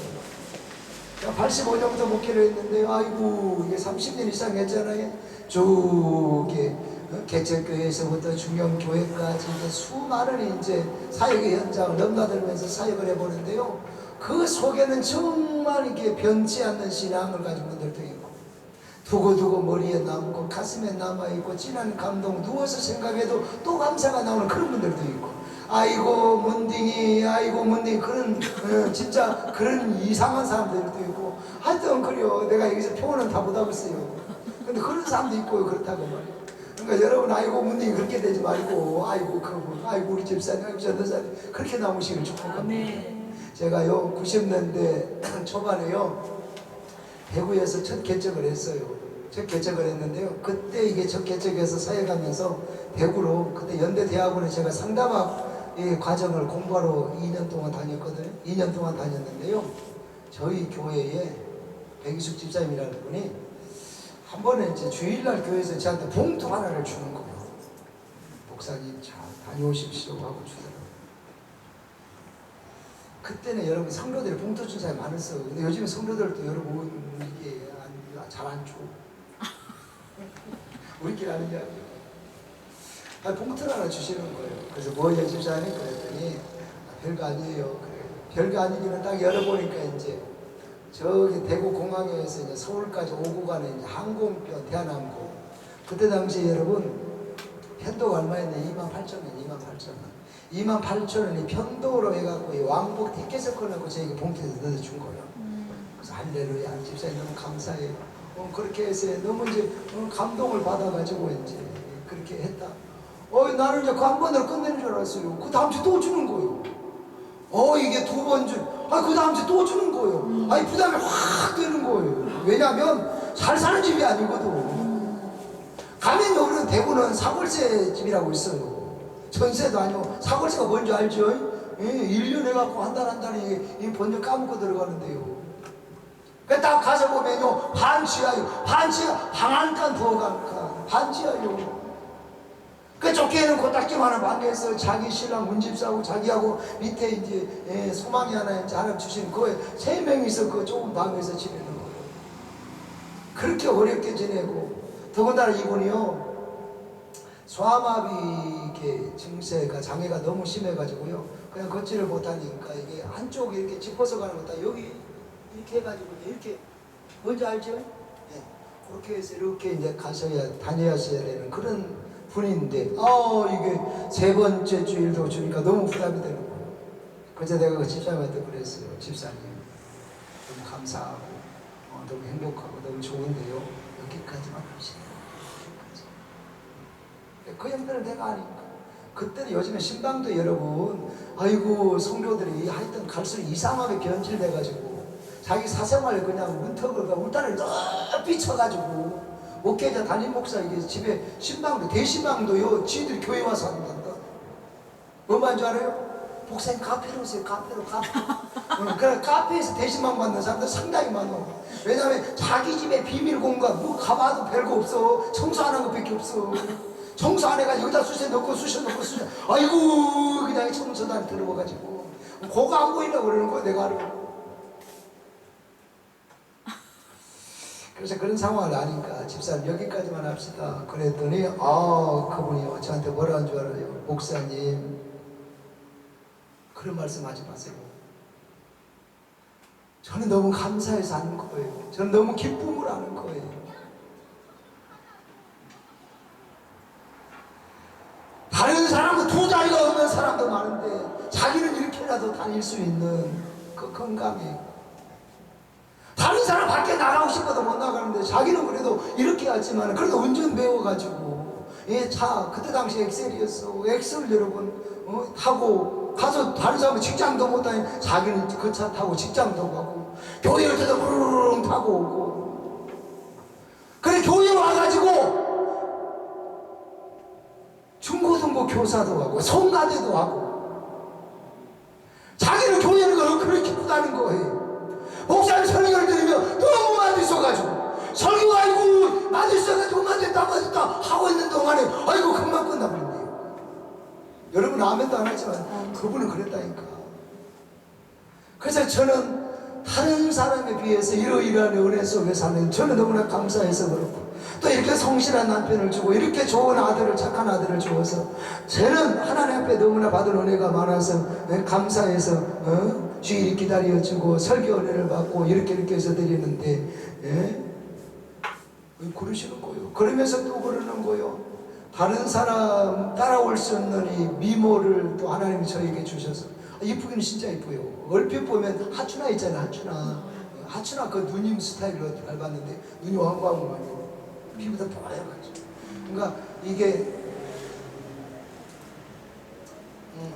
85년부터 목회를 했는데, 아이고 이게 30년 이상 했잖아요. 쭉 개척교회에서부터 중형교회까지 수많은 이제 사역의 현장을 넘나들면서 사역을 해보는데요, 그 속에는 정말 이게 변치 않는 신앙을 가진 분들도 있고, 두고두고 머리에 남고 가슴에 남아있고, 진한 감동, 누워서 생각해도 또 감사가 나오는 그런 분들도 있고, 아이고 문딩이 그런 진짜 그런 이상한 사람들도 있고, 하여튼 그래요. 내가 여기서 표현은 다 못하겠어요. 근데 그런 사람도 있고 그렇다고 말이에요. 그러니까 여러분, 아이고 문딩이 그렇게 되지 말고, 아이고 우리 집사님, 아이고 전도사님 그렇게 나오시길 축복합니다. 제가요 90년대 초반에요 대구에서 첫 개척을 했어요. 첫 개척을 했는데요, 그때 이게 첫 개척에서 사역하면서 대구로, 그때 연대대학원에 제가 상담학 과정을 공부하러 2년 동안 다녔거든요. 2년 동안 다녔는데요, 저희 교회에 백이숙 집사님이라는 분이 한 번에 이제 주일날 교회에서 저한테 봉투 하나를 주는 거예요. 목사님 잘 다녀오십시오 하고 주더라고요. 그때는 여러분 성도들이 봉투 준 사람이 많았어요. 근데 요즘 성도들도 여러분 이게 잘 안 줘. 우리끼리 하는 게 아니에요. 봉투를 하나 주시는 거예요. 그래서 뭐냐 집사님 그랬더니, 별거 아니에요. 그래요. 별거 아니기는 딱 열어보니까 이제 저기 대구 공항에서 이제 서울까지 오고 가는 이제 항공편, 대한항공. 그때 당시에 여러분 편도가 얼마였냐? 28,000원. 28,000원이 편도로 해갖고 왕복 티켓을 꺼내고 저에게 봉투에서 넣어준 거예요. 그래서 할렐루야, 집사님 너무 감사해요. 그렇게 해서 너무 이제 감동을 받아가지고 이제 그렇게 했다. 나는 이제 그 한 번으로 끝내는 줄 알았어요. 그 다음 주에 또 주는 거예요. 이게 두 번 주, 그 다음 주에 또 주는 거예요. 부담이 확 되는 거예요. 왜냐하면 잘 사는 집이 아니거든. 가면 우리는 대구는 사골세 집이라고 있어요. 전세도 아니고, 사골세가 뭔지 알죠? 1년 해갖고 한 달에 이 번역 까먹고 들어가는데요. 딱 가서 보면요, 반지하요. 방한간 부엌 반지하요. 좁게 해놓고 딱지만한 방에서 자기 신랑 문집사하고 자기하고 밑에 이제 소망이 하나 이제 하나 주신 그거에 3명이서 그 좁은 방에서 지내는 거예요. 그렇게 어렵게 지내고, 더군다나 이분이요 소아마비 증세가 장애가 너무 심해가지고요, 그냥 걷지를 못하니까 이게 한쪽이 이렇게 짚어서 가는 거다 여기 이렇게 해가지고 이렇게, 뭔지 알죠? 그렇게 해서 이렇게 이제 다녀야셔야 되는 그런 분인데, 이게 3번째 주일도 주니까 너무 부담이 되는 거예요. 그래서 내가 그 집사님한테 그랬어요. 집사님, 감사하고 너무 행복하고 너무 좋은데요. 여기까지만 합시다. 여기까지. 그 형들은 내가 아니까. 그때는 요즘에 신방도 여러분, 아이고 성도들이 하여튼 갈수록 이상하게 변질돼가지고 자기 사생활 그냥 문턱을 울타리를 높이 쳐가지고 목회자 담임 목사 이게 집에 신방도 대신방도요 지들이 교회 와서 한단다. 뭐만 줄 알아요? 목사님 카페로 오세요. 카페로. 그래 카페에서 대신방 받는 사람들 상당히 많아. 왜냐면 자기 집에 비밀 공간 뭐 가봐도 별거 없어. 청소 안 한 것밖에 없어. 청소 안 해가지고 여기다 쑤셔 넣고 아이고 그냥 청소단 들어가가지고 그거 안 보이려고 그러는 거야 내가 알고. 그래서 그런 상황을 아니까 집사님 여기까지만 합시다. 그랬더니 그분이 저한테 뭐라 한 줄 알아요? 목사님 그런 말씀 하지 마세요. 저는 너무 감사해서 하는 거예요. 저는 너무 기쁨을 하는 거예요. 다른 사람은 두 자리가 없는 사람도 많은데 자기는 이렇게라도 다닐 수 있는 그 건강이, 다른 사람 밖에 나가고 싶어도 못 나가는데 자기는 그래도 이렇게 하지만 그래도 운전 배워가지고 차 그때 당시 엑셀이었어. 엑셀 여러분 타고 가서 다른 사람은 직장도 못 다니, 자기는 그 차 타고 직장도 가고 교회 올 때도 부르릉 타고 오고. 그래 교회 와가지고 중고등부 교사도 하고 성가대도 하고 자기는 교회는 그렇게 기쁘다는 거예요. 목사님 설교를 들으면 너무 맛있어가지고 설교가 아이고 맛있어가지고 맛있다 하고 있는 동안에 아이고 금방 끝나버린대요. 여러분 아멘도 안 하지만 그분은 그랬다니까. 그래서 저는 다른 사람에 비해서 이러이러한 은혜 속에 사는 저는 너무나 감사해서 그렇고 또 이렇게 성실한 남편을 주고 이렇게 좋은 아들을, 착한 아들을 주어서 저는 하나님 앞에 너무나 받은 은혜가 많아서 감사해서 주일이 기다려주고 설교 은혜를 받고 이렇게 해서 드리는데 그러시는 거예요. 그러면서 또 그러는 거예요. 다른 사람 따라올 수 없는 이 미모를 또 하나님이 저에게 주셔서 이쁘기는 진짜 이뻐요. 얼핏 보면 하춘아 있잖아요. 하춘아 그 누님 스타일로 닮았는데 눈이 왕광왕해요. 피부도 뽀얗가지고. 그러니까 이게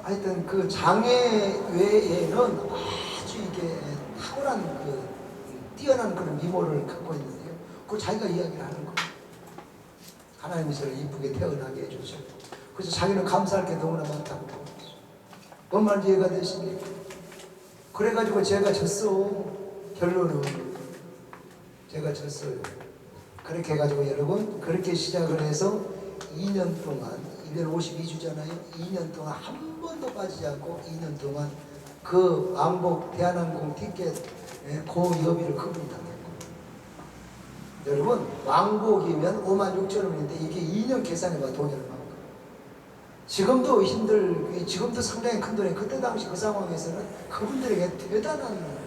하여튼 그 장애 외에는 아주 이게 탁월한 그 뛰어난 그런 미모를 갖고 있는데요. 그걸 자기가 이야기를 하는 거예요. 하나님이 저를 이쁘게 태어나게 해주셨고 그래서 자기는 감사할 게 너무나 많다고. 뭔 말인지 이해가 되십니까? 그래가지고 제가 졌어. 결론은 제가 졌어요. 그렇게 해가지고 여러분 그렇게 시작을 해서 2년 동안 1년 52주잖아요. 2년 동안 한 번도 빠지지 않고 2년 동안 그 왕복 대한항공 티켓 고여비를 그분이 다 냈고, 여러분 왕복이면 56,000원인데 이게 2년 계산해봐 돈이 얼마인가. 지금도 지금도 상당히 큰 돈이, 그때 당시 그 상황에서는 그분들에게 대단한.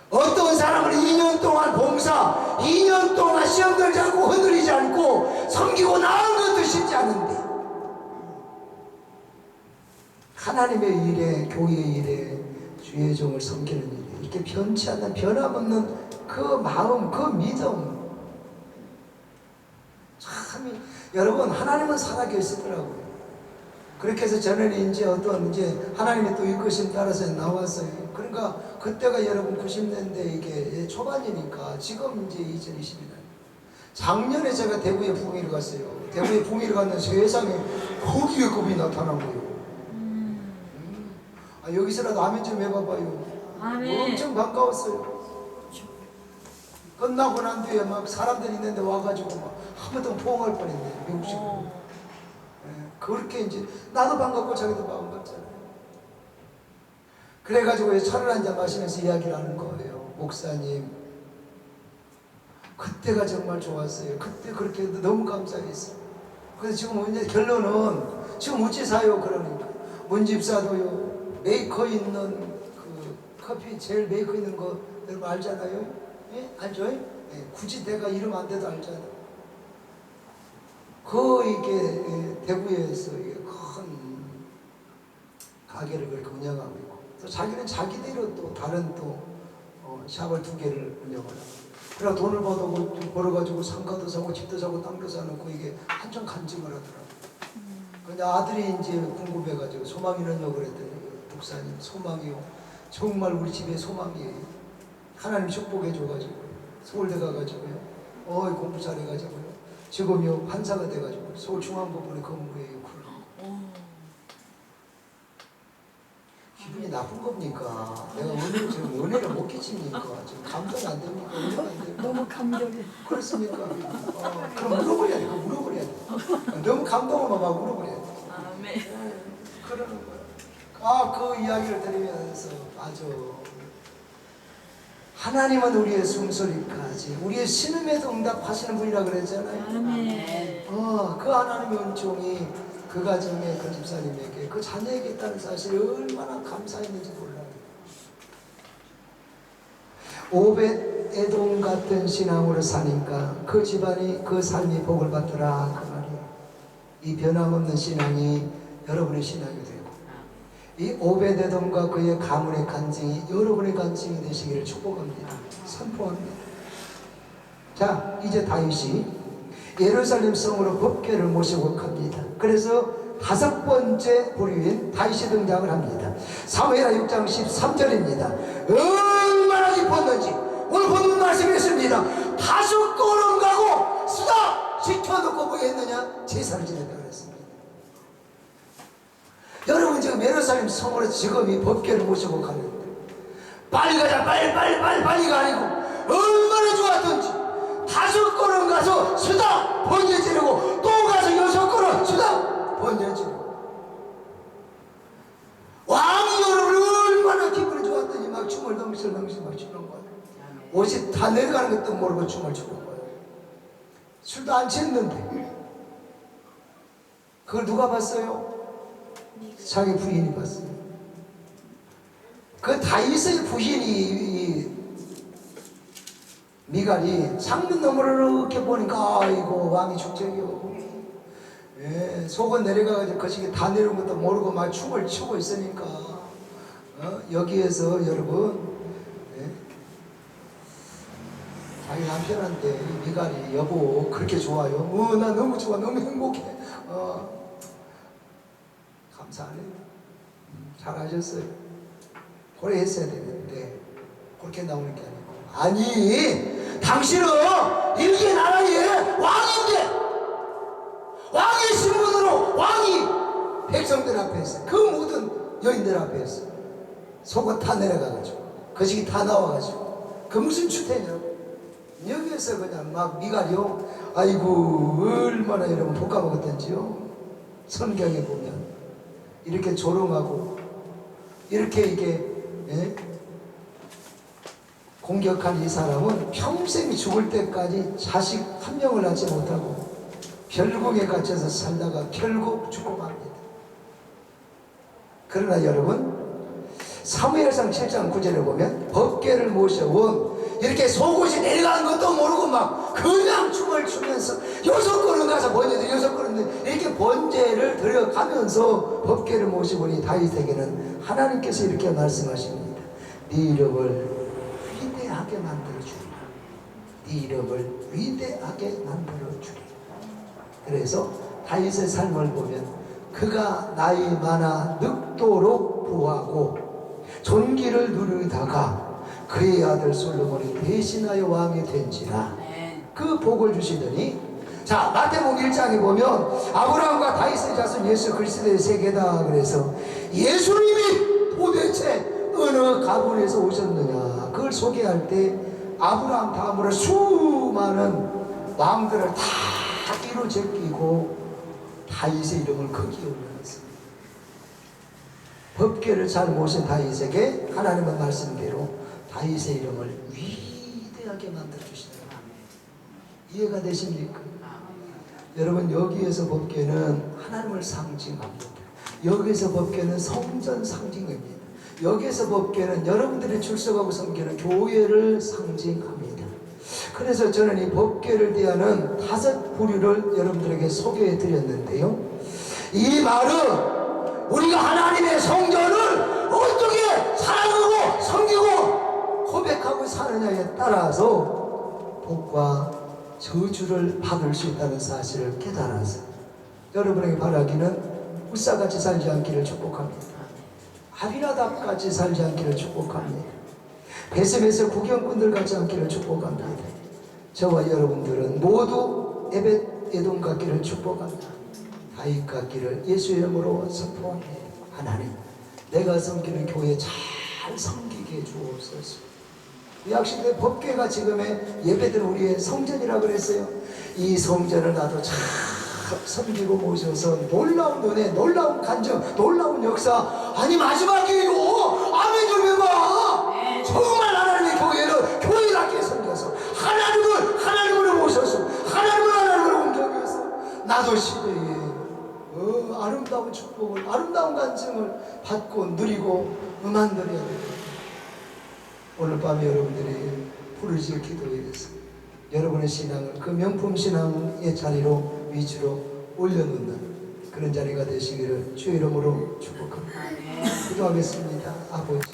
어떤 사람은 2년 동안 봉사, 2년 동안 시험 들지 않고 흔들리지 않고 섬기고 나은 것도 쉽지 않은데 하나님의 일에, 교회의 일에, 주의 종을 섬기는 일에 이렇게 변치 않는 변함없는 그 마음, 그 믿음, 참 여러분 하나님은 살아계시더라고요. 그렇게 해서 저는 이제 하나님의 또 이끄심 따라서 나왔어요. 그러니까 그때가 여러분 90년대 이게 초반이니까 지금 이제 2020이다. 작년에 제가 대구에 부흥회를 갔어요. 대구에 부흥회를 갔는데 세상에 거기에 그분이 나타난 거예요. 여기서라도 아멘 좀 해봐봐요. 아멘. 엄청 반가웠어요. 끝나고 난 뒤에 막 사람들이 있는데 와가지고 막 한번더 포옹할 뻔했네. 미국식으로. 그렇게 이제 나도 반갑고 자기도 반갑잖아요. 그래가지고 차를 한잔 마시면서 이야기를 하는 거예요. 목사님 그때가 정말 좋았어요. 그때 그렇게 해도 너무 감사했어요. 그래서 지금 이제 결론은 지금 어찌 사요? 그러니까 문집사도요 메이커 있는 그 커피 제일 메이커 있는 거 여러분 알잖아요? 예? 알죠? 예? 굳이 내가 이름 안 돼도 알잖아요. 이게 대구에서 이게 큰 가게를 그렇게 운영하고 있고 또 자기는 자기대로 또 다른 또 샵을 2개를 운영을 하고, 그래 돈을 벌어가지고 상가도 사고 집도 사고 땅도 사놓고 이게 한참 간증을 하더라고. 근데 아들이 이제 궁금해가지고 소망이는요 그랬더니, 목사님 소망이요, 정말 우리 집에 소망이에요. 하나님 축복해줘가지고 서울대 가가지고요, 공부 잘해가지고요, 지금요 판사가 돼가지고 서울중앙법원에 근무해요. 기분이 나쁜 겁니까? 내가 오늘 지금 은혜를 못 끼칩니까? 지금 감동이 안 됩니까? 은혜가 안 됩니까? 너무 감격해. 그렇습니까? 그럼 물어버려야 돼. 물어버려야 돼. 너무 감동하면 막 물어버려야 돼. 아멘. 그러는 거야. 그 이야기를 들으면서 맞아. 하나님은 우리의 숨소리까지, 우리의 신음에도 응답하시는 분이라 그랬잖아요. 아멘. 그 하나님의 은총이 그 가정에, 그 집사님에게, 그 자녀에게 있다는 사실이 얼마나 감사했는지 몰라요. 오벳 에돔 같은 신앙으로 사니까 그 집안이, 그 삶이 복을 받더라 그 말이에요. 이 변함없는 신앙이 여러분의 신앙이 되고, 이 오벳 에돔과 그의 가문의 간증이 여러분의 간증이 되시기를 축복합니다. 선포합니다. 자, 이제 다윗이 예루살렘 성으로 법궤를 모시고 갑니다. 그래서 5번째 부류인 다윗이 등장을 합니다. 사무엘하 6장 13절입니다. 얼마나 기뻤는지 오늘 본문 말씀이 있습니다. 5걸음 가고 수다 지켜놓고 뭐 했느냐? 제사를 지냈다고 그랬습니다. 여러분 지금 예루살렘 성으로 지금 이 법궤를 모시고 가는데, 빨리 가자, 빨리가 아니고 얼마나 좋았던지 5걸음 가서 수다 번제 지르고, 또 가서 6걸음 수다 번제 지르고, 왕이 여러분 얼마나 기분이 좋았더니 막 춤을 덩실덩실 막 추는 거예요. 옷이 다 내려가는 것도 모르고 춤을 추는 거예요. 술도 안 취했는데. 그걸 누가 봤어요? 자기 부인이 봤어요. 그 다윗의 부인이 미갈이 창문 너머로 이렇게 보니까 아이고 왕이 축제요. 속은 내려가가지고 거시기 다 내려온 것도 모르고 막 춤을 추고 있으니까 여기에서 여러분 자기 남편한테 미갈이 여보 그렇게 좋아요? 나 너무 좋아, 너무 행복해. 감사하네요. 잘하셨어요. 그래 했어야 되는데 그렇게 나오는 게 아니고, 아니 당신은 일개 나라의 왕인데, 왕의 신분으로 왕이 백성들 앞에서, 그 모든 여인들 앞에서 속옷 다 내려가가지고 거시기 다 나와가지고 그 무슨 추태냐고. 여기에서 그냥 막 미갈이요, 아이고 얼마나 여러분 볶아먹었던지요. 성경에 보면 이렇게 조롱하고 이렇게 이게 공격한 이 사람은 평생 죽을 때까지 자식 한 명을 낳지 못하고 별궁에 갇혀서 살다가 결국 죽어갑니다. 그러나 여러분 사무엘상 7장 9절에 보면 법궤를 모셔온, 이렇게 속옷이 내려가는 것도 모르고 막 그냥 춤을 추면서 6걸음 가서 번제들 6걸음 이렇게 번제를 드려가면서 법궤를 모시보니 다윗에게는 하나님께서 이렇게 말씀하십니다. 네 이름을 위대하게 만들어주리라. 네 이름을 위대하게 만들어주리라. 그래서 다윗의 삶을 보면 그가 나이 많아 늙도록 부하고 존귀를 누리다가 그의 아들 솔로몬이 대신하여 왕이 된지라. 그 복을 주시더니, 자 마태복음 1장에 보면 아브라함과 다윗의 자손 예수 그리스도의 세계다. 그래서 예수님이 도대체 어느 가문에서 오셨느냐, 그걸 소개할 때 아브라함 다음으로 수많은 왕들을 다 이루 제끼고 다윗의 이름을 거기에 올려놨습니다. 법궤를 잘 모신 다윗에게 하나님은 말씀대로 다윗의 이름을 위대하게 만들어주시더라. 이해가 되십니까? 여러분 여기에서 법궤는 하나님을 상징합니다. 여기에서 법궤는 성전 상징입니다. 여기에서 법궤는 여러분들이 출석하고 섬기는 교회를 상징합니다. 그래서 저는 이 법궤를 대하는 5 부류를 여러분들에게 소개해 드렸는데요. 이 말은 우리가 하나님의 성전을 어떻게 사랑하고 섬기고 고백하고 사느냐에 따라서 복과 저주를 받을 수 있다는 사실을 깨달아서 여러분에게 바라기는 우사같이 살지 않기를 축복합니다. 아비나답같이 살지 않기를 축복합니다. 베세베세 구경꾼들 같지 않기를 축복합니다. 저와 여러분들은 모두 에벳 에돔 같기를 축복합니다. 다윗 같기를 예수의 이름으로 선포합니다. 하나님, 내가 섬기는 교회 잘 섬기게 해주옵소서. 구약시대 법궤가 지금의 예배들 우리의 성전이라고 그랬어요. 이 성전을 나도 잘 섬기고 모셔서 놀라운 은혜, 놀라운 간증, 놀라운 역사. 아니 마지막 기회고 아멘 좀 해봐. 정말 하나님의 교회를 교회답게 섬겨서 하나님으로 모셔서 하나님으로 옮겨서 나도 시대에 아름다운 축복을, 아름다운 간증을 받고 누리고 만들어야 됩니다. 오늘 밤에 여러분들이 부르짖을 기도에서 여러분의 신앙을 그 명품 신앙의 자리로 위주로 올려놓는 그런 자리가 되시기를 주의 이름으로 축복합니다. 기도하겠습니다. 아버지,